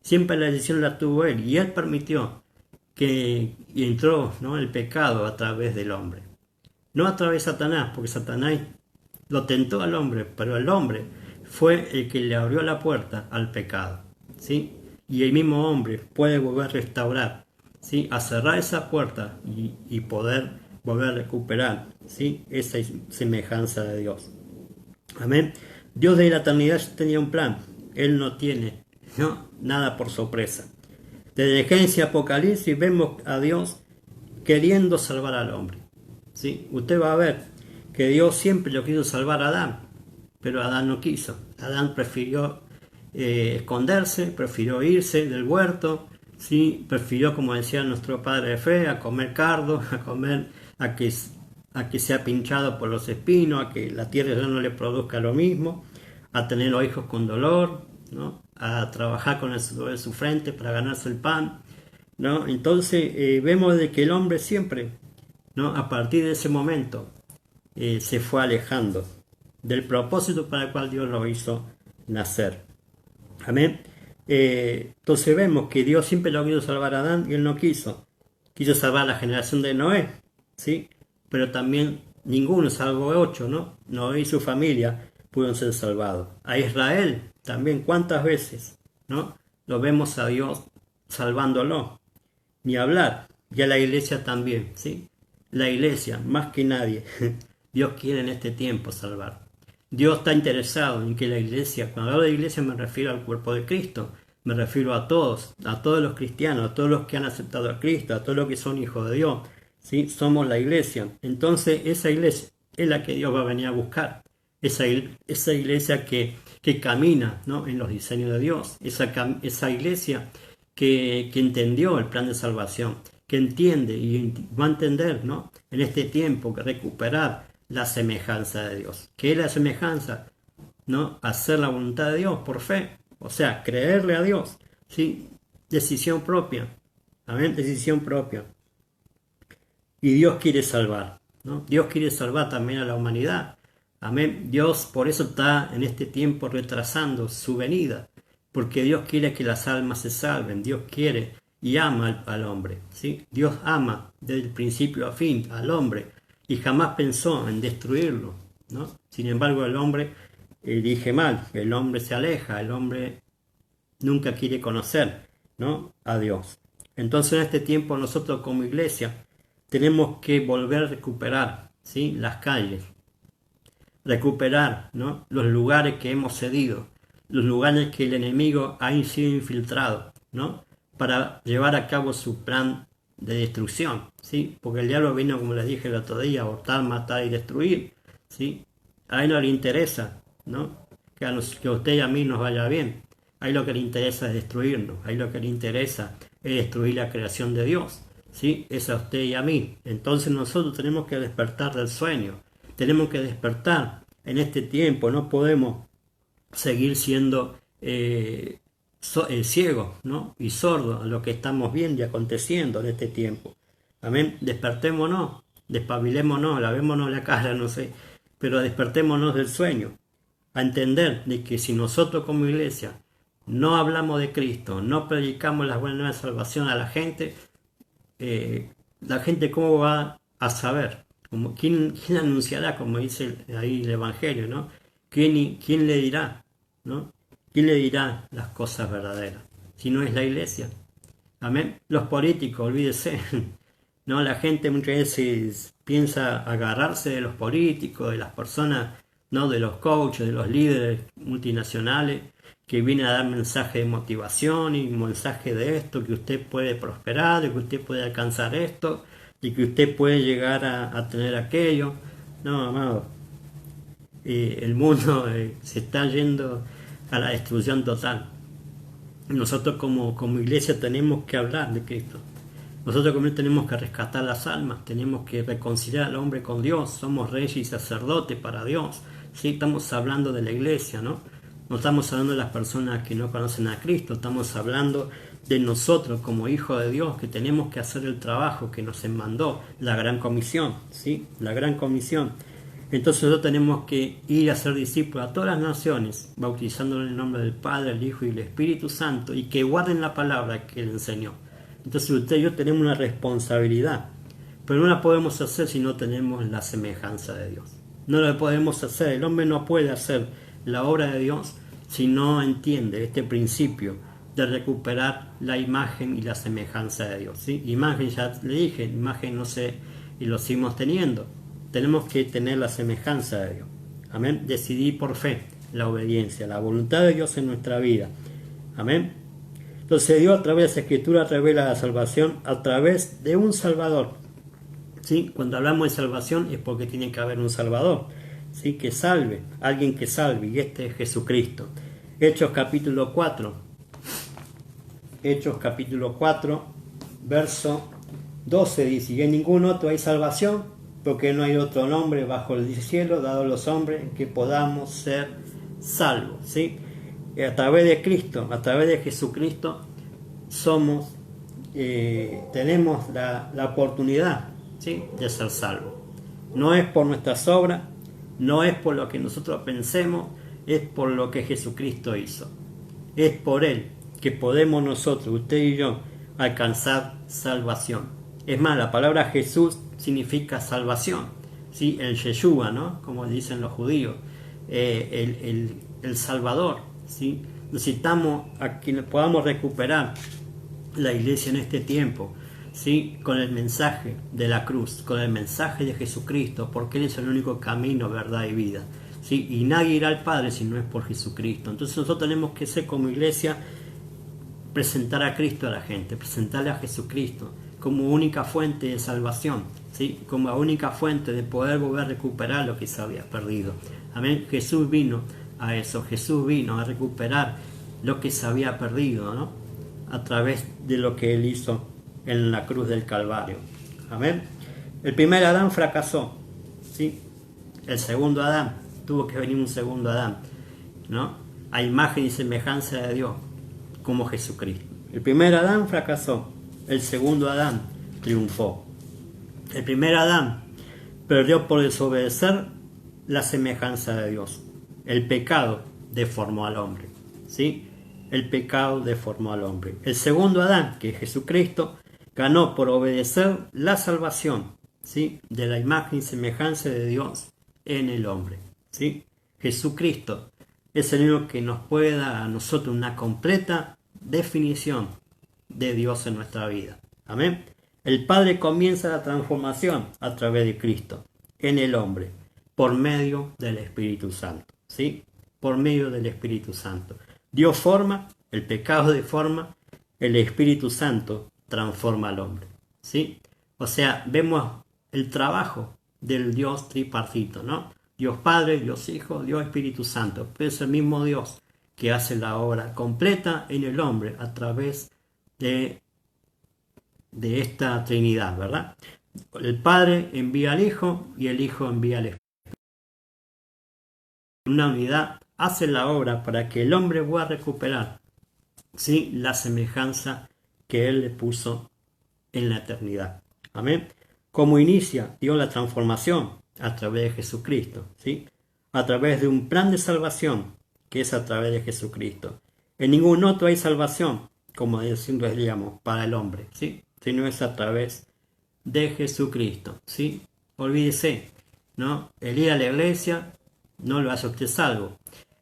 siempre la decisión la tuvo él, y él permitió que entró, ¿no? El pecado a través del hombre. No a través de Satanás, porque Satanás lo tentó al hombre, pero el hombre fue el que le abrió la puerta al pecado, ¿sí? Y el mismo hombre puede volver a restaurar, ¿sí? A cerrar esa puerta y poder volver a recuperar, ¿sí? Esa semejanza de Dios. Amén. Dios de la eternidad tenía un plan. Él no tiene, ¿no? Nada por sorpresa. Desde Génesis Apocalipsis vemos a Dios queriendo salvar al hombre, ¿sí? Usted va a ver que Dios siempre lo quiso salvar a Adán, pero Adán no quiso. Adán prefirió esconderse, prefirió irse del huerto, ¿sí? Prefirió, como decía nuestro padre de fe, a comer cardo, a que sea pinchado por los espinos, a que la tierra ya no le produzca lo mismo, a tener los hijos con dolor, ¿no? A trabajar con el sudor de su frente para ganarse el pan, ¿no? Entonces vemos de que el hombre siempre, ¿no? A partir de ese momento se fue alejando del propósito para el cual Dios lo hizo nacer. Amén. Entonces vemos que Dios siempre lo quiso salvar a Adán y él no quiso. Quiso salvar a la generación de Noé, ¿sí? Pero también ninguno, salvo 8, ¿no? Noé y su familia pudieron ser salvados. A Israel también, ¿cuántas veces, ¿no? Lo vemos a Dios salvándolo. Ni hablar. Y a la iglesia también, ¿sí? la iglesia, más que nadie, Dios quiere en este tiempo salvar. Dios está interesado en que la iglesia, cuando hablo de iglesia me refiero al cuerpo de Cristo, me refiero a todos los cristianos, a todos los que han aceptado a Cristo, a todos los que son hijos de Dios, ¿sí? Somos la iglesia. Entonces esa iglesia es la que Dios va a venir a buscar, esa iglesia que camina, ¿no?, en los diseños de Dios, esa iglesia que entendió el plan de salvación, que entiende y va a entender, ¿no?, en este tiempo que recuperar la semejanza de Dios. ¿Qué es la semejanza? ¿No? Hacer la voluntad de Dios por fe, o sea, creerle a Dios, ¿sí? Decisión propia, amén, decisión propia. Y Dios quiere salvar, ¿no? Dios quiere salvar también a la humanidad, amén. Dios por eso está en este tiempo retrasando su venida, porque Dios quiere que las almas se salven, Dios quiere y ama al hombre, ¿sí? Dios ama desde el principio a fin al hombre y jamás pensó en destruirlo, ¿no? Sin embargo, el hombre elige mal, el hombre se aleja, el hombre nunca quiere conocer, ¿no?, a Dios. Entonces en este tiempo nosotros como iglesia tenemos que volver a recuperar, ¿sí?, las calles, recuperar, ¿no?, los lugares que hemos cedido, los lugares que el enemigo ha sido infiltrado, ¿no?, para llevar a cabo su plan de destrucción, ¿sí? Porque el diablo vino, como les dije el otro día, a hurtar, matar y destruir, ¿sí? A él no le interesa, ¿no?, que a usted y a mí nos vaya bien. A él lo que le interesa es destruirnos, a él lo que le interesa es destruir la creación de Dios, ¿sí? Es a usted y a mí. Entonces nosotros tenemos que despertar del sueño, tenemos que despertar en este tiempo, no podemos seguir siendo ciegos, ¿no?, y sordos a lo que estamos viendo y aconteciendo en este tiempo. Amén. Despertémonos, despabilémonos, lavémonos la cara, no sé, pero despertémonos del sueño, a entender de que si nosotros como iglesia no hablamos de Cristo, no predicamos las buenas nuevas de salvación a la gente cómo va a saber, ¿quién anunciará, como dice ahí el Evangelio, ¿no? ¿Quién le dirá, ¿no? ¿Quién le dirá las cosas verdaderas? Si no es la iglesia. Amén. Los políticos, olvídese. No, la gente muchas veces piensa agarrarse de los políticos, de las personas, no, de los coaches, de los líderes multinacionales que vienen a dar mensaje de motivación y mensaje de esto, que usted puede prosperar, de que usted puede alcanzar esto, y que usted puede llegar a tener aquello. No, amado, el mundo se está yendo a la destrucción total. Nosotros como iglesia tenemos que hablar de Cristo. Nosotros como tenemos que rescatar las almas, tenemos que reconciliar al hombre con Dios, somos reyes y sacerdotes para Dios. ¿Sí? Estamos hablando de la iglesia, ¿no? No estamos hablando de las personas que no conocen a Cristo, estamos hablando de nosotros como hijos de Dios, que tenemos que hacer el trabajo que nos mandó la gran comisión, ¿sí? La gran comisión. Entonces nosotros tenemos que ir a ser discípulos a todas las naciones, bautizándolos en el nombre del Padre, el Hijo y el Espíritu Santo, y que guarden la palabra que Él enseñó. Entonces usted y yo tenemos una responsabilidad, pero no la podemos hacer si no tenemos la semejanza de Dios. No la podemos hacer, el hombre no puede hacer la obra de Dios si no entiende este principio de recuperar la imagen y la semejanza de Dios, ¿sí? Imagen, ya le dije, imagen no sé, y lo seguimos teniendo. Tenemos que tener la semejanza de Dios. Amén. Decidir por fe la obediencia, la voluntad de Dios en nuestra vida. Amén. Entonces Dios a través de la Escritura revela la salvación a través de un Salvador. ¿Sí? Cuando hablamos de salvación es porque tiene que haber un Salvador, ¿sí? Que salve, alguien que salve, y este es Jesucristo. Hechos capítulo 4. Hechos capítulo 4, verso 12 dice: y en ningún otro hay salvación, porque no hay otro nombre bajo el cielo dado a los hombres que podamos ser salvos, ¿sí? A través de Cristo, a través de Jesucristo, tenemos la oportunidad, ¿sí?, de ser salvos. No es por nuestras obras, no es por lo que nosotros pensemos, es por lo que Jesucristo hizo. Es por Él que podemos nosotros, usted y yo, alcanzar salvación. Es más, la palabra Jesús significa salvación, ¿sí? El Yeshua, ¿no?, como dicen los judíos, el Salvador, ¿sí? Necesitamos a quien podamos recuperar la iglesia en este tiempo. ¿sí? Con el mensaje de la cruz, con el mensaje de Jesucristo, porque Él es el único camino, verdad y vida, ¿sí? Y nadie irá al Padre si no es por Jesucristo. Entonces nosotros tenemos que ser como iglesia, presentar a Cristo a la gente, presentarle a Jesucristo como única fuente de salvación, ¿sí? Como la única fuente de poder volver a recuperar lo que se había perdido. Amén. Jesús vino a eso, Jesús vino a recuperar lo que se había perdido, ¿no? A través de lo que Él hizo en la cruz del Calvario. Amén. El primer Adán fracasó, ¿sí? El segundo Adán, tuvo que venir un segundo Adán, ¿no? A imagen y semejanza de Dios, como Jesucristo. El primer Adán fracasó, el segundo Adán triunfó. El primer Adán perdió por desobedecer la semejanza de Dios. El pecado deformó al hombre, ¿sí? El pecado deformó al hombre. El segundo Adán, que es Jesucristo, ganó por obedecer la salvación, ¿sí? De la imagen y semejanza de Dios en el hombre, ¿sí? Jesucristo es el único que nos puede dar a nosotros una completa definición de Dios en nuestra vida. Amén. El Padre comienza la transformación a través de Cristo en el hombre por medio del Espíritu Santo, ¿sí? Por medio del Espíritu Santo. Dios forma, el pecado deforma, el Espíritu Santo transforma al hombre, ¿sí? O sea, vemos el trabajo del Dios tripartito, ¿no? Dios Padre, Dios Hijo, Dios Espíritu Santo. Pero es el mismo Dios que hace la obra completa en el hombre a través de esta Trinidad, ¿verdad? El Padre envía al Hijo y el Hijo envía al Espíritu. Una unidad hace la obra para que el hombre pueda recuperar, ¿sí? La semejanza que Él le puso en la eternidad. Amén. ¿Cómo inicia Dios la transformación? A través de Jesucristo, ¿sí? A través de un plan de salvación que es a través de Jesucristo. En ningún otro hay salvación, como decíamos, para el hombre, ¿sí? Sino es a través de Jesucristo, ¿sí? Olvídese, ¿no? El ir a la iglesia no lo hace usted salvo.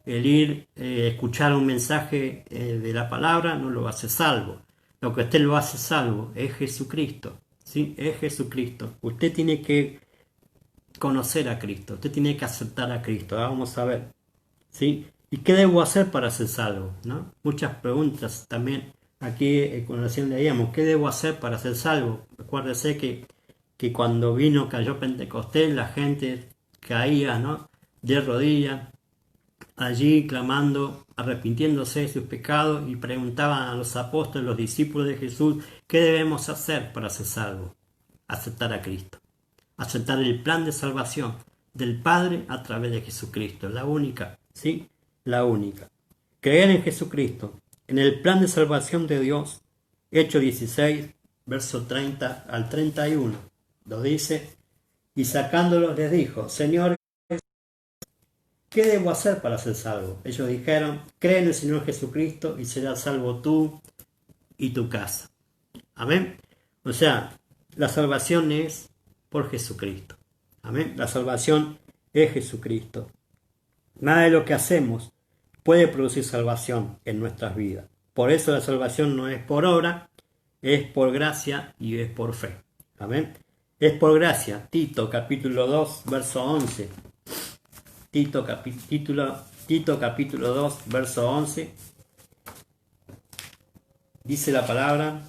El ir escuchar un mensaje de la palabra no lo hace salvo. Lo que usted lo hace salvo es Jesucristo, ¿sí? Es Jesucristo. Usted tiene que conocer a Cristo, usted tiene que aceptar a Cristo. Ahora vamos a ver, ¿sí? ¿Y qué debo hacer para ser salvo? ¿No? Muchas preguntas también. Aquí con recién leíamos, ¿qué debo hacer para ser salvo? Acuérdese que cuando cayó Pentecostés, la gente caía, ¿no? De rodillas, allí clamando, arrepintiéndose de sus pecados y preguntaban a los apóstoles, los discípulos de Jesús, ¿qué debemos hacer para ser salvos? Aceptar a Cristo, aceptar el plan de salvación del Padre a través de Jesucristo, la única, ¿sí? La única. Creer en Jesucristo, en el plan de salvación de Dios, Hechos 16, verso 30 al 31, lo dice, y sacándolos les dijo, Señor, ¿qué debo hacer para ser salvo? Ellos dijeron, cree en el Señor Jesucristo y serás salvo tú y tu casa. Amén. O sea, la salvación es por Jesucristo. Amén. La salvación es Jesucristo. Nada de lo que hacemos puede producir salvación en nuestras vidas. Por eso la salvación no es por obra, es por gracia y es por fe. Amén. Es por gracia. Tito capítulo 2, verso 11. Tito capítulo 2, verso 11. Dice la palabra,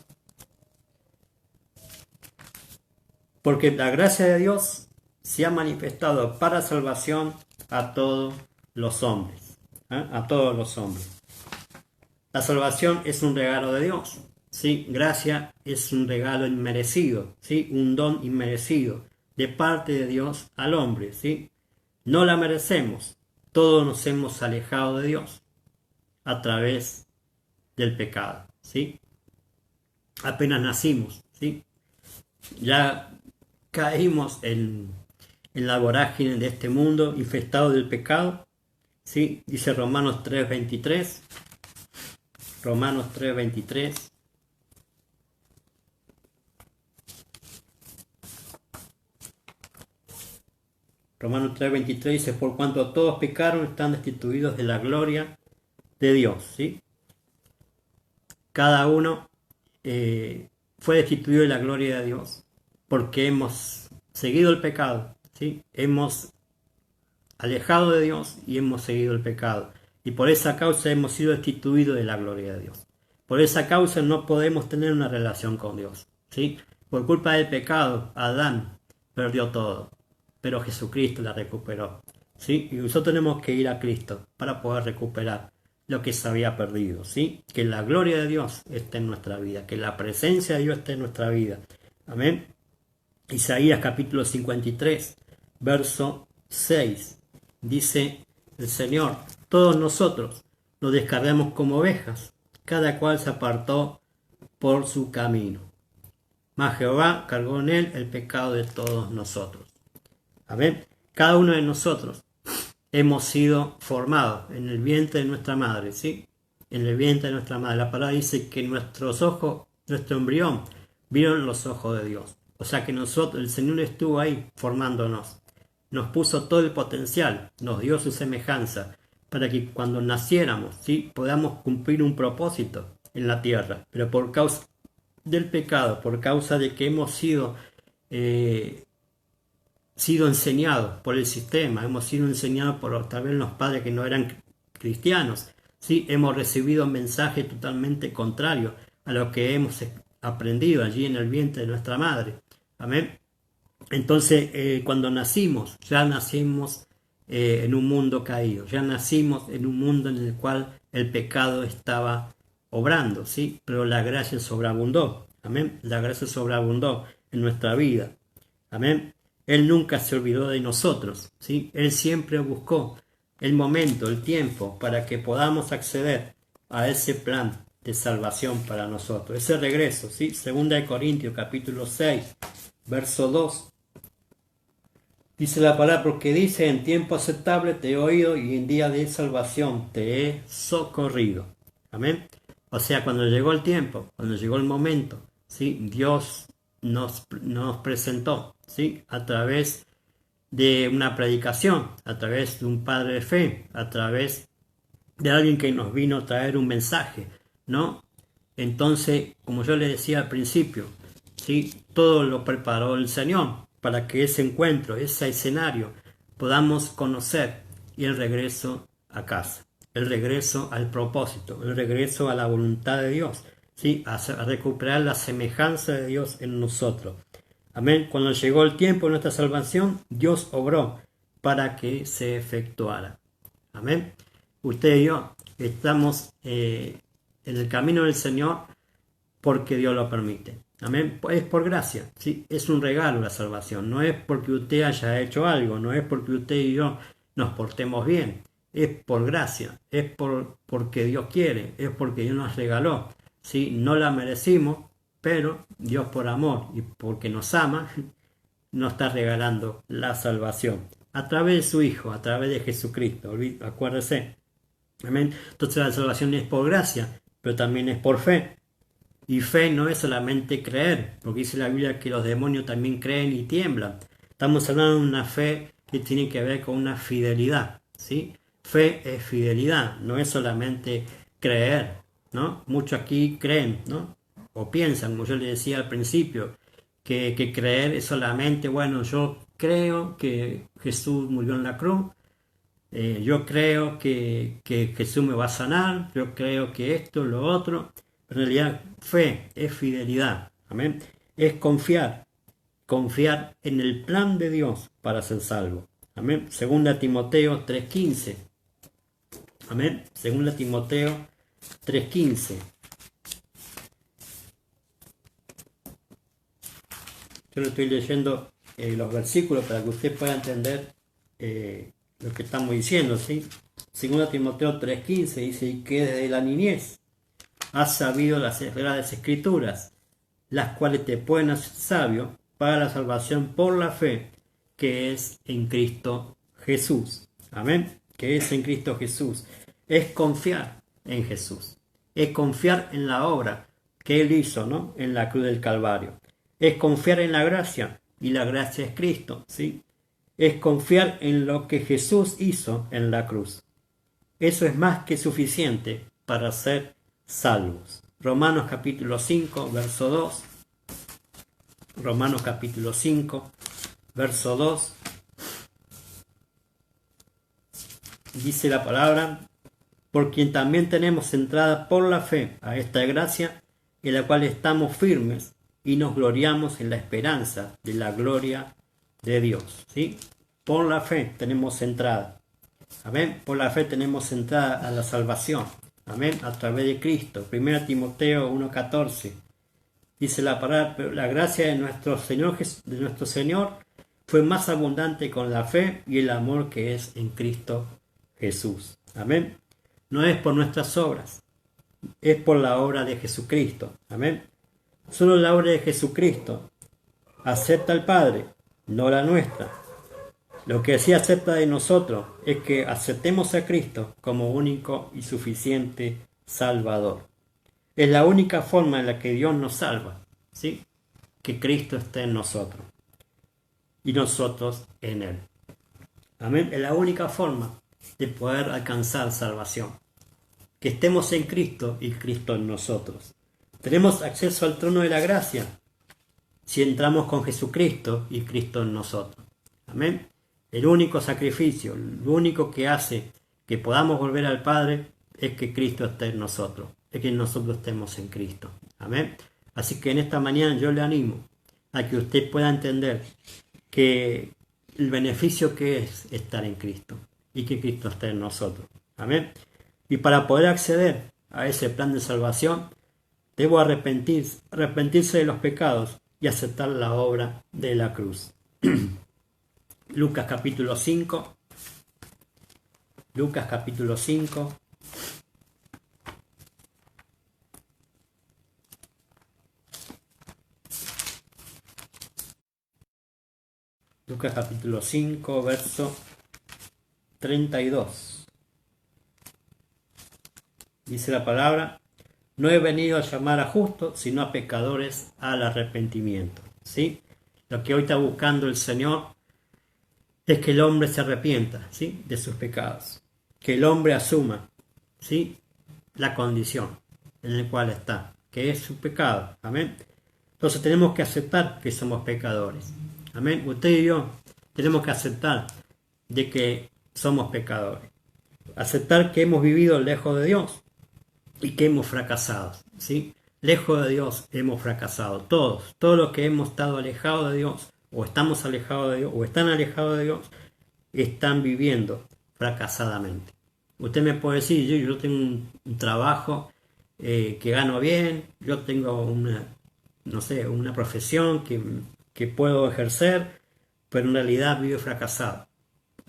porque la gracia de Dios se ha manifestado para salvación a todos los hombres. A todos los hombres. La salvación es un regalo de Dios. ¿Sí? Gracia es un regalo inmerecido, ¿sí? Un don inmerecido de parte de Dios al hombre, ¿sí? No la merecemos. Todos nos hemos alejado de Dios a través del pecado, ¿sí? Apenas nacimos, ¿sí? Ya caímos en la vorágine de este mundo infestado del pecado, ¿sí? Dice Romanos 3:23. Romanos 3:23. Romanos 3:23 dice, por cuanto todos pecaron, están destituidos de la gloria de Dios, ¿sí? Cada uno fue destituido de la gloria de Dios porque hemos seguido el pecado, ¿sí? Hemos alejado de Dios y hemos seguido el pecado. Y por esa causa hemos sido destituidos de la gloria de Dios. Por esa causa no podemos tener una relación con Dios, ¿sí? Por culpa del pecado, Adán perdió todo, pero Jesucristo la recuperó, ¿sí? Y nosotros tenemos que ir a Cristo para poder recuperar lo que se había perdido, ¿sí? Que la gloria de Dios esté en nuestra vida, que la presencia de Dios esté en nuestra vida. Amén. Isaías capítulo 53, verso 6. Dice el Señor: todos nosotros nos descargamos como ovejas, cada cual se apartó por su camino. Mas Jehová cargó en él el pecado de todos nosotros. Amén. Cada uno de nosotros hemos sido formados en el vientre de nuestra madre, ¿sí? En el vientre de nuestra madre. La palabra dice que nuestros ojos, nuestro embrión, vieron los ojos de Dios. O sea que nosotros, el Señor estuvo ahí formándonos. Nos puso todo el potencial, nos dio su semejanza, para que cuando naciéramos, ¿sí? Podamos cumplir un propósito en la tierra. Pero por causa del pecado, por causa de que hemos sido enseñados por el sistema, hemos sido enseñados por tal vez los padres que no eran cristianos, ¿sí? Hemos recibido mensajes totalmente contrarios a lo que hemos aprendido allí en el vientre de nuestra madre. Amén. Entonces, cuando nacimos, ya nacimos en un mundo caído, ya nacimos en un mundo en el cual el pecado estaba obrando, ¿sí? Pero la gracia sobreabundó. Amén. La gracia sobreabundó en nuestra vida. Amén. Él nunca se olvidó de nosotros, ¿sí? Él siempre buscó el momento, el tiempo, para que podamos acceder a ese plan de salvación para nosotros. Ese regreso, ¿sí? 2 Corintios capítulo 6, verso 2. Dice la palabra, porque dice: en tiempo aceptable te he oído y en día de salvación te he socorrido. Amén. O sea, cuando llegó el tiempo, cuando llegó el momento, ¿sí? Dios nos presentó, ¿sí? A través de una predicación, a través de un padre de fe, a través de alguien que nos vino a traer un mensaje, ¿no? Entonces, como yo le decía al principio, ¿sí? Todo lo preparó el Señor para que ese encuentro, ese escenario, podamos conocer y el regreso a casa, el regreso al propósito, el regreso a la voluntad de Dios, ¿sí? A recuperar la semejanza de Dios en nosotros. Amén. Cuando llegó el tiempo de nuestra salvación, Dios obró para que se efectuara. Amén. Usted y yo estamos en el camino del Señor porque Dios lo permite. Amén. Es por gracia, ¿sí? Es un regalo la salvación. No es porque usted haya hecho algo, no es porque usted y yo nos portemos bien. Es por gracia, es porque Dios quiere, es porque Dios nos regaló, ¿sí? No la merecimos, pero Dios por amor y porque nos ama, nos está regalando la salvación a través de su Hijo, a través de Jesucristo. Acuérdese. Amén. Entonces la salvación es por gracia, pero también es por fe. Y fe no es solamente creer, porque dice la Biblia que los demonios también creen y tiemblan. Estamos hablando de una fe que tiene que ver con una fidelidad, ¿sí? Fe es fidelidad, no es solamente creer, ¿no? Muchos aquí creen, ¿no? O piensan, como yo les decía al principio, que creer es solamente, bueno, yo creo que Jesús murió en la cruz, yo creo que Jesús me va a sanar, yo creo que esto, lo otro. En realidad, fe es fidelidad, amén. Es confiar en el plan de Dios para ser salvo, amén. 2 Timoteo 3:15, amén. 2 Timoteo 3:15. Yo le estoy leyendo los versículos para que usted pueda entender lo que estamos diciendo, ¿sí? 2 Timoteo 3:15 dice: y que desde la niñez has sabido las sagradas escrituras, las cuales te pueden hacer sabio para la salvación por la fe que es en Cristo Jesús. Amén. Que es en Cristo Jesús. Es confiar en Jesús. Es confiar en la obra que Él hizo, ¿no? En la cruz del Calvario. Es confiar en la gracia. Y la gracia es Cristo, ¿sí? Es confiar en lo que Jesús hizo en la cruz. Eso es más que suficiente para ser salvos. Romanos capítulo 5, verso 2. Romanos capítulo 5, verso 2. Dice la palabra: por quien también tenemos entrada por la fe a esta gracia, en la cual estamos firmes y nos gloriamos en la esperanza de la gloria de Dios. ¿Sí? Por la fe tenemos entrada. Amén. Por la fe tenemos entrada a la salvación. Amén. A través de Cristo. 1 Timoteo 1:14. Dice la palabra: pero la gracia de nuestro Señor fue más abundante con la fe y el amor que es en Cristo Jesús. Amén. No es por nuestras obras, es por la obra de Jesucristo. Amén. Solo la obra de Jesucristo acepta al Padre, no la nuestra. Lo que sí acepta de nosotros es que aceptemos a Cristo como único y suficiente Salvador. Es la única forma en la que Dios nos salva, ¿sí? Que Cristo esté en nosotros y nosotros en Él. Amén. Es la única forma de poder alcanzar salvación. Que estemos en Cristo y Cristo en nosotros. Tenemos acceso al trono de la gracia si entramos con Jesucristo y Cristo en nosotros. Amén. El único sacrificio, lo único que hace que podamos volver al Padre es que Cristo esté en nosotros, es que nosotros estemos en Cristo. Amén. Así que en esta mañana yo le animo a que usted pueda entender que el beneficio que es estar en Cristo y que Cristo esté en nosotros. Amén. Y para poder acceder a ese plan de salvación, debo arrepentirse de los pecados y aceptar la obra de la cruz. Lucas capítulo 5. Lucas capítulo 5. Lucas capítulo 5, verso 32. Dice la palabra: no he venido a llamar a justos, sino a pecadores al arrepentimiento. ¿Sí? Lo que hoy está buscando el Señor es que el hombre se arrepienta, ¿sí? De sus pecados. Que el hombre asuma, ¿sí? La condición en la cual está, que es su pecado. Amén. Entonces tenemos que aceptar que somos pecadores. Amén. Usted y yo tenemos que aceptar de que somos pecadores. Aceptar que hemos vivido lejos de Dios y que hemos fracasado, ¿sí? Lejos de Dios hemos fracasado. Todos los que hemos estado alejados de Dios, o estamos alejados de Dios, o están alejados de Dios, están viviendo fracasadamente. Usted me puede decir: yo tengo un trabajo que gano bien, yo tengo una profesión que puedo ejercer, pero en realidad vive fracasado.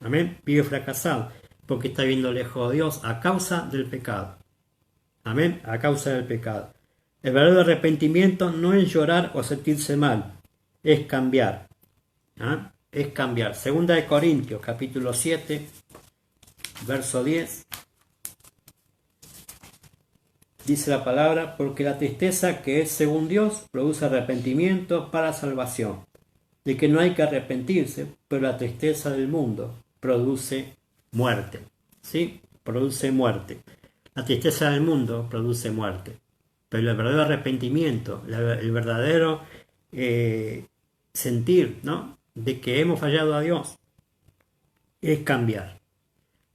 Amén. Vive fracasado porque está viviendo lejos de Dios a causa del pecado. Amén. A causa del pecado. El verdadero arrepentimiento no es llorar o sentirse mal, es cambiar. ¿Ah? Es cambiar. Segunda de Corintios, capítulo 7, verso 10. Dice la palabra: porque la tristeza que es según Dios produce arrepentimiento para salvación, de que no hay que arrepentirse, pero la tristeza del mundo produce muerte. ¿Sí? Produce muerte. La tristeza del mundo produce muerte. Pero el verdadero arrepentimiento, el verdadero sentir, ¿no?, de que hemos fallado a Dios, es cambiar.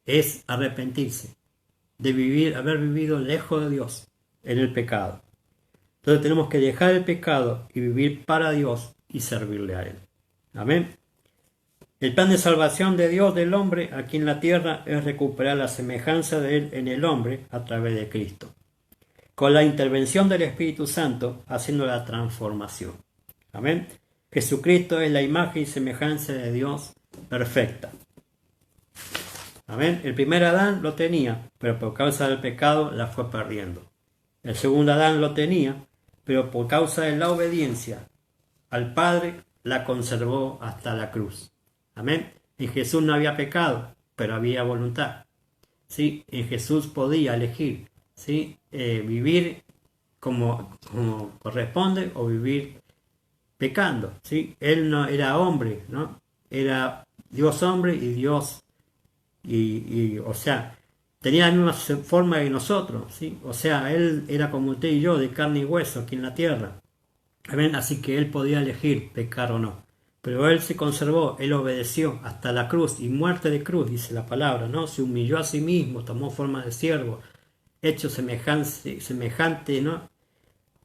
Es arrepentirse de haber vivido lejos de Dios en el pecado. Entonces tenemos que dejar el pecado y vivir para Dios y servirle a Él. Amén. El plan de salvación de Dios del hombre aquí en la tierra es recuperar la semejanza de Él en el hombre a través de Cristo, con la intervención del Espíritu Santo haciendo la transformación. Amén. Jesucristo es la imagen y semejanza de Dios perfecta. Amén. El primer Adán lo tenía, pero por causa del pecado la fue perdiendo. El segundo Adán lo tenía, pero por causa de la obediencia al Padre la conservó hasta la cruz. Amén. En Jesús no había pecado, pero había voluntad. ¿Sí? En Jesús podía elegir, ¿sí?, vivir como corresponde o vivir pecando. ¿Sí? Él no era hombre, ¿no? Era Dios hombre y Dios, o sea, tenía la misma forma que nosotros, ¿sí? O sea, Él era como usted y yo, de carne y hueso aquí en la tierra. Amén. Así que él podía elegir pecar o no. Pero él se conservó, él obedeció hasta la cruz y muerte de cruz, dice la palabra, ¿no? Se humilló a sí mismo, tomó forma de siervo, hecho semejante, ¿no?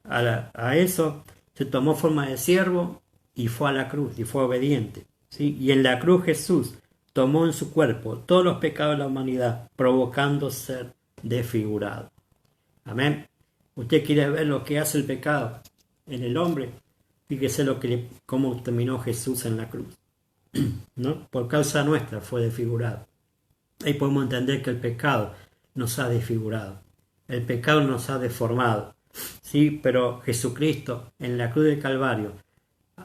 A eso, se tomó forma de siervo y fue a la cruz y fue obediente, ¿sí? Y en la cruz Jesús tomó en su cuerpo todos los pecados de la humanidad, provocando ser desfigurado. Amén. Usted quiere ver lo que hace el pecado en el hombre. Fíjese cómo terminó Jesús en la cruz, ¿no? Por causa nuestra fue desfigurado. Ahí podemos entender que el pecado nos ha desfigurado. El pecado nos ha deformado. Sí, pero Jesucristo en la cruz del Calvario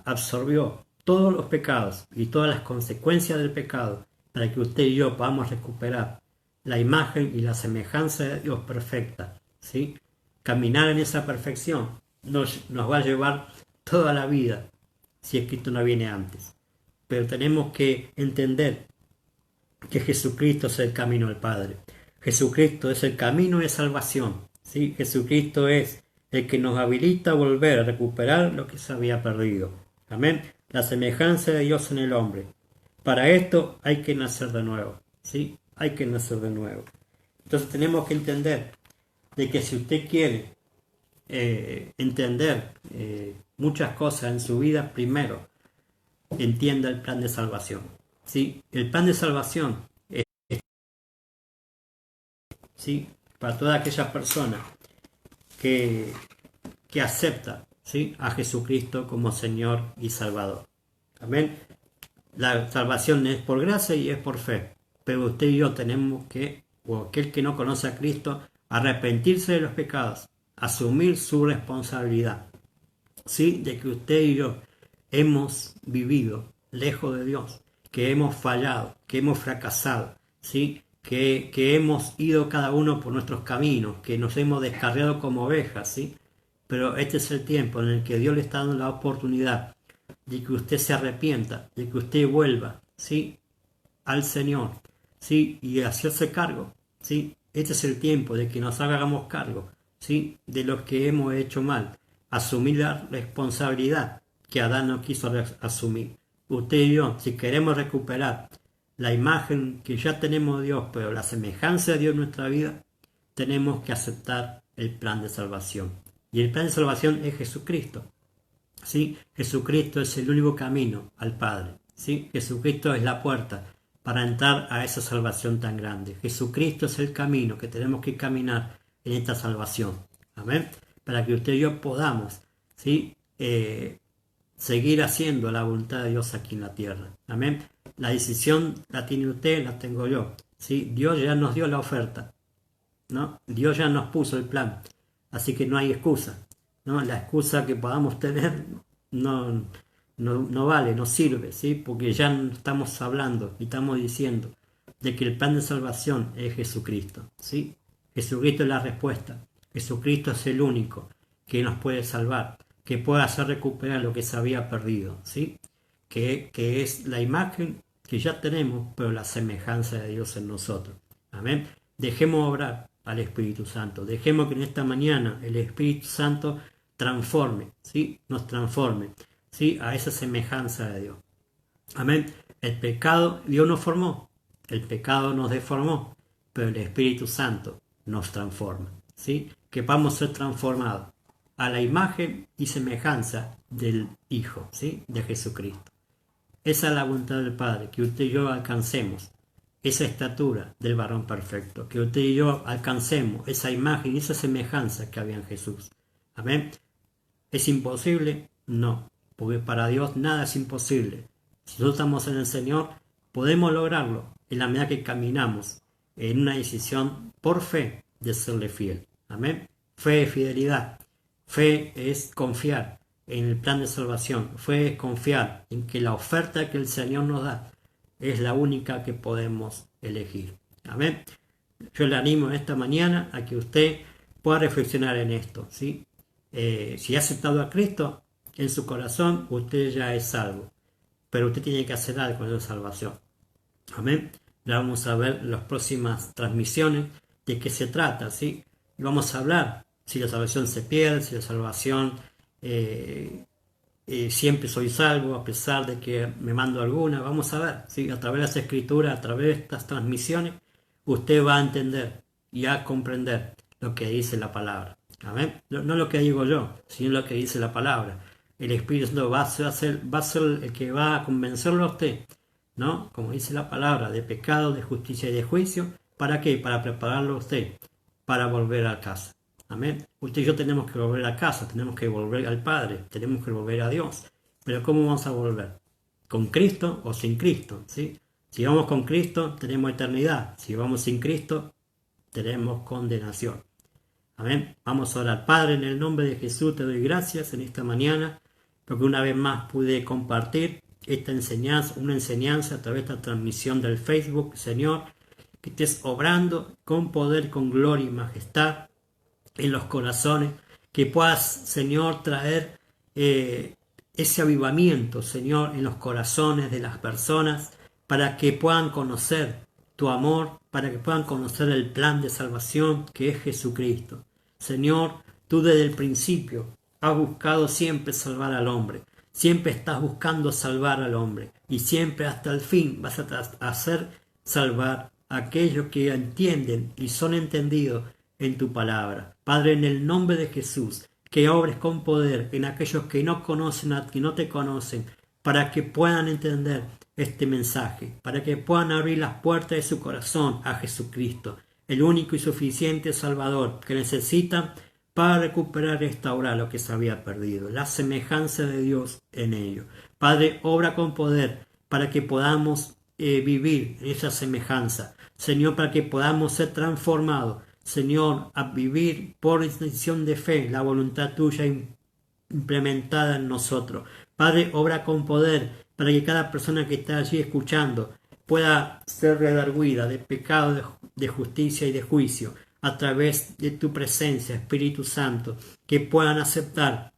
absorbió todos los pecados y todas las consecuencias del pecado para que usted y yo podamos recuperar la imagen y la semejanza de Dios perfecta. ¿Sí? Caminar en esa perfección nos va a llevar toda la vida si es que esto no viene antes. Pero tenemos que entender que Jesucristo es el camino al Padre. Jesucristo es el camino de salvación. ¿Sí? Jesucristo es el que nos habilita a volver a recuperar lo que se había perdido. Amén. La semejanza de Dios en el hombre. Para esto hay que nacer de nuevo. ¿Sí? Hay que nacer de nuevo. Entonces tenemos que entender de que si usted quiere entender muchas cosas en su vida, primero entienda el plan de salvación. ¿Sí? El plan de salvación es, ¿sí? Para toda aquella persona que acepta, ¿sí? A Jesucristo como Señor y Salvador. Amén. La salvación es por gracia y es por fe. Pero usted y yo tenemos que, o aquel que no conoce a Cristo, arrepentirse de los pecados, asumir su responsabilidad. ¿Sí? De que usted y yo hemos vivido lejos de Dios, que hemos fallado, que hemos fracasado, ¿sí? Que hemos ido cada uno por nuestros caminos, que nos hemos descarriado como ovejas, ¿sí? Pero este es el tiempo en el que Dios le está dando la oportunidad de que usted se arrepienta, de que usted vuelva, ¿sí? Al Señor, ¿sí? Y hacerse cargo, ¿sí? Este es el tiempo de que nos hagamos cargo, ¿sí? De los que hemos hecho mal, asumir la responsabilidad que Adán no quiso asumir. Usted y yo, si queremos recuperar la imagen que ya tenemos de Dios, pero la semejanza de Dios en nuestra vida, tenemos que aceptar el plan de salvación. Y el plan de salvación es Jesucristo. ¿Sí? Jesucristo es el único camino al Padre. ¿Sí? Jesucristo es la puerta para entrar a esa salvación tan grande. Jesucristo es el camino que tenemos que caminar en esta salvación. Amén. Para que usted y yo podamos, ¿sí? Seguir haciendo la voluntad de Dios aquí en la tierra. Amén. La decisión la tiene usted, la tengo yo. ¿Sí? Dios ya nos dio la oferta, ¿no? Dios ya nos puso el plan. Así que no hay excusa, ¿no? La excusa que podamos tener no vale, no sirve, ¿sí? Porque ya estamos hablando y estamos diciendo de que el plan de salvación es Jesucristo, ¿sí? Jesucristo es la respuesta. Jesucristo es el único que nos puede salvar, que puede hacer recuperar lo que se había perdido, ¿sí? Que es la imagen que ya tenemos, pero la semejanza de Dios en nosotros. Amén. Dejemos obrar al Espíritu Santo. Dejemos que en esta mañana el Espíritu Santo transforme, ¿sí? Nos transforme, ¿sí? A esa semejanza de Dios. Amén. El pecado Dios nos formó, el pecado nos deformó, pero el Espíritu Santo nos transforma, ¿sí? Que vamos a ser transformados a la imagen y semejanza del Hijo, ¿sí? De Jesucristo. Esa es la voluntad del Padre, que usted y yo alcancemos esa estatura del varón perfecto, que usted y yo alcancemos esa imagen y esa semejanza que había en Jesús. Amén. ¿Es imposible? No, porque para Dios nada es imposible. Si nosotros estamos en el Señor, podemos lograrlo en la medida que caminamos en una decisión por fe de serle fiel. Amén. Fe es fidelidad. Fe es confiar en el plan de salvación. Fe es confiar en que la oferta que el Señor nos da es la única que podemos elegir. Amén. Yo le animo esta mañana a que usted pueda reflexionar en esto, ¿sí? Si ha aceptado a Cristo en su corazón, usted ya es salvo. Pero usted tiene que hacer algo en la salvación. Amén. Ya vamos a ver en las próximas transmisiones de qué se trata, ¿sí? Y vamos a hablar si la salvación se pierde, si la salvación siempre soy salvo a pesar de que me mando alguna. Vamos a ver, ¿sí? A través de las escrituras, a través de estas transmisiones, usted va a entender y a comprender lo que dice la palabra. Amén. No lo que digo yo, sino lo que dice la palabra. El Espíritu Santo va a ser el que va a convencerlo a usted, ¿no? Como dice la palabra, de pecado, de justicia y de juicio. ¿Para qué? Para prepararlo a usted para volver a casa. Amén. Usted y yo tenemos que volver a casa, tenemos que volver al Padre, tenemos que volver a Dios. Pero ¿cómo vamos a volver? ¿Con Cristo o sin Cristo? ¿Sí? Si vamos con Cristo, tenemos eternidad. Si vamos sin Cristo, tenemos condenación. Amén. Vamos a orar. Padre, en el nombre de Jesús te doy gracias en esta mañana, porque una vez más pude compartir esta enseñanza, una enseñanza a través de esta transmisión del Facebook, Señor, que estés obrando con poder, con gloria y majestad en los corazones, que puedas, Señor, traer ese avivamiento, Señor, en los corazones de las personas, para que puedan conocer tu amor, para que puedan conocer el plan de salvación que es Jesucristo. Señor, tú desde el principio has buscado siempre salvar al hombre, siempre estás buscando salvar al hombre, y siempre hasta el fin vas a hacer salvar a aquellos que entienden y son entendidos en tu palabra. Padre, en el nombre de Jesús, que obres con poder en aquellos que no conocen a ti, no te conocen, para que puedan entender este mensaje, para que puedan abrir las puertas de su corazón a Jesucristo, el único y suficiente Salvador que necesitan para recuperar y restaurar lo que se había perdido, la semejanza de Dios en ellos. Padre, obra con poder para que podamos vivir en esa semejanza. Señor, para que podamos ser transformados. Señor, a vivir por decisión de fe la voluntad tuya implementada en nosotros. Padre, obra con poder para que cada persona que está allí escuchando pueda ser redarguida de pecado, de justicia y de juicio a través de tu presencia, Espíritu Santo, que puedan aceptar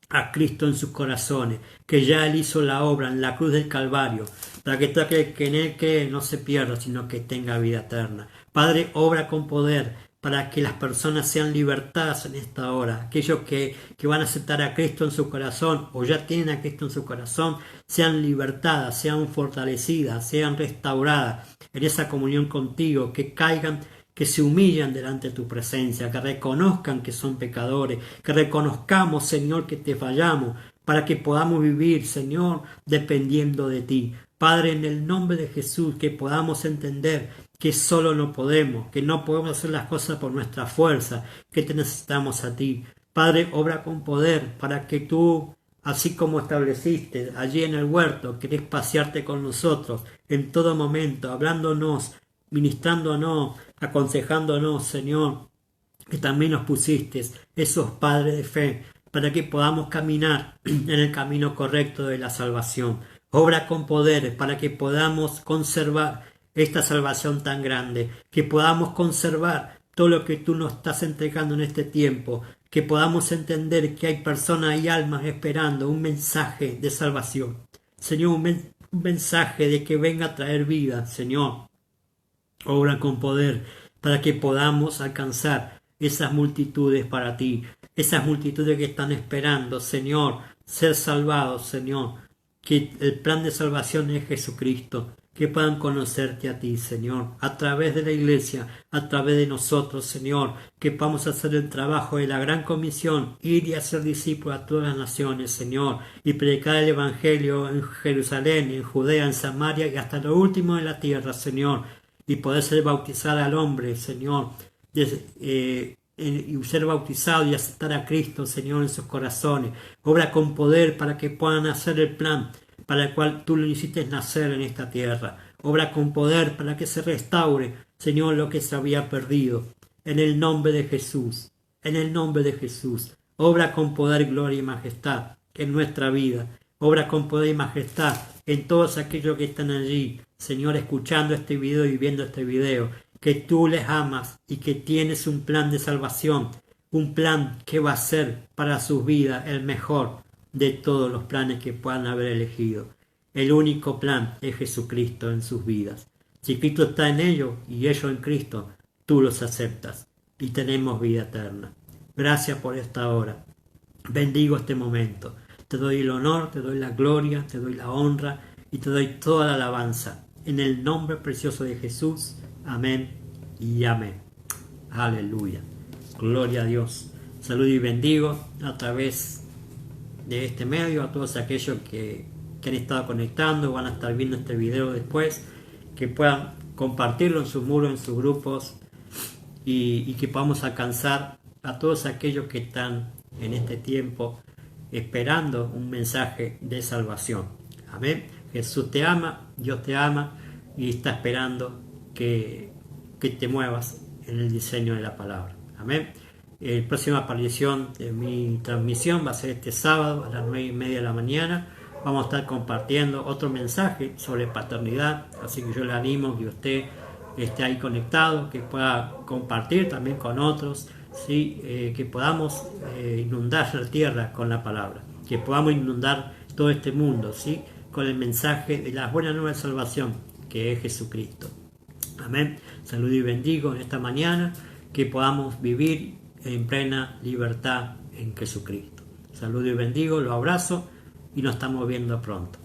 a Cristo en sus corazones, que ya Él hizo la obra en la cruz del Calvario, para que todo aquel que en Él cree no se pierda, sino que tenga vida eterna. Padre, obra con poder para que las personas sean libertadas en esta hora. Aquellos que van a aceptar a Cristo en su corazón o ya tienen a Cristo en su corazón, sean libertadas, sean fortalecidas, sean restauradas en esa comunión contigo, que caigan, que se humillan delante de tu presencia, que reconozcan que son pecadores, que reconozcamos, Señor, que te fallamos, para que podamos vivir, Señor, dependiendo de ti. Padre, en el nombre de Jesús, que podamos entender que solo no podemos, que no podemos hacer las cosas por nuestra fuerza, que te necesitamos a ti. Padre, obra con poder para que tú, así como estableciste allí en el huerto, querés pasearte con nosotros en todo momento, hablándonos, ministrándonos, aconsejándonos, Señor, que también nos pusiste esos padres de fe para que podamos caminar en el camino correcto de la salvación. Obra con poder para que podamos conservar esta salvación tan grande, que podamos conservar todo lo que tú nos estás entregando en este tiempo, que podamos entender que hay personas y almas esperando un mensaje de salvación. Señor, un mensaje de que venga a traer vida, Señor. Obra con poder para que podamos alcanzar esas multitudes para ti, esas multitudes que están esperando, Señor, ser salvados, Señor, que el plan de salvación es Jesucristo, que puedan conocerte a ti, Señor, a través de la iglesia, a través de nosotros, Señor, que podamos hacer el trabajo de la gran comisión, ir y hacer discípulos a todas las naciones, Señor, y predicar el Evangelio en Jerusalén, en Judea, en Samaria y hasta lo último de la tierra, Señor, y poder ser bautizar al hombre, Señor, y ser bautizado y aceptar a Cristo, Señor, en sus corazones. Obra con poder para que puedan hacer el plan para el cual tú lo hiciste nacer en esta tierra. Obra con poder para que se restaure, Señor, lo que se había perdido. En el nombre de Jesús, en el nombre de Jesús. Obra con poder, gloria y majestad en nuestra vida. Obra con poder y majestad en todos aquellos que están allí, Señor, escuchando este video y viendo este video, que tú les amas y que tienes un plan de salvación, un plan que va a ser para sus vidas el mejor de todos los planes que puedan haber elegido. El único plan es Jesucristo en sus vidas. Si Cristo está en ellos y ellos en Cristo, tú los aceptas y tenemos vida eterna. Gracias por esta hora. Bendigo este momento. te doy el honor, te doy la gloria, te doy la honra y te doy toda la alabanza. En el nombre precioso de Jesús. Amén y amén. Aleluya. Gloria a Dios. Saludo y bendigo a través de este medio a todos aquellos que han estado conectando, van a estar viendo este video después, que puedan compartirlo en sus muros, en sus grupos y que podamos alcanzar a todos aquellos que están en este tiempo esperando un mensaje de salvación. Amén. Jesús te ama, Dios te ama y está esperando que te muevas en el diseño de la palabra. Amén. La próxima aparición de mi transmisión va a ser este sábado a las 9:30 de la mañana. Vamos a estar compartiendo otro mensaje sobre paternidad, así que yo le animo que usted esté ahí conectado, que pueda compartir también con otros, ¿sí? Que podamos inundar la tierra con la palabra, que podamos inundar todo este mundo, ¿sí? Con el mensaje de la buena nueva de salvación, que es Jesucristo. Amén. Saludo y bendigo en esta mañana, que podamos vivir en plena libertad en Jesucristo. Saludo y bendigo, lo abrazo y nos estamos viendo pronto.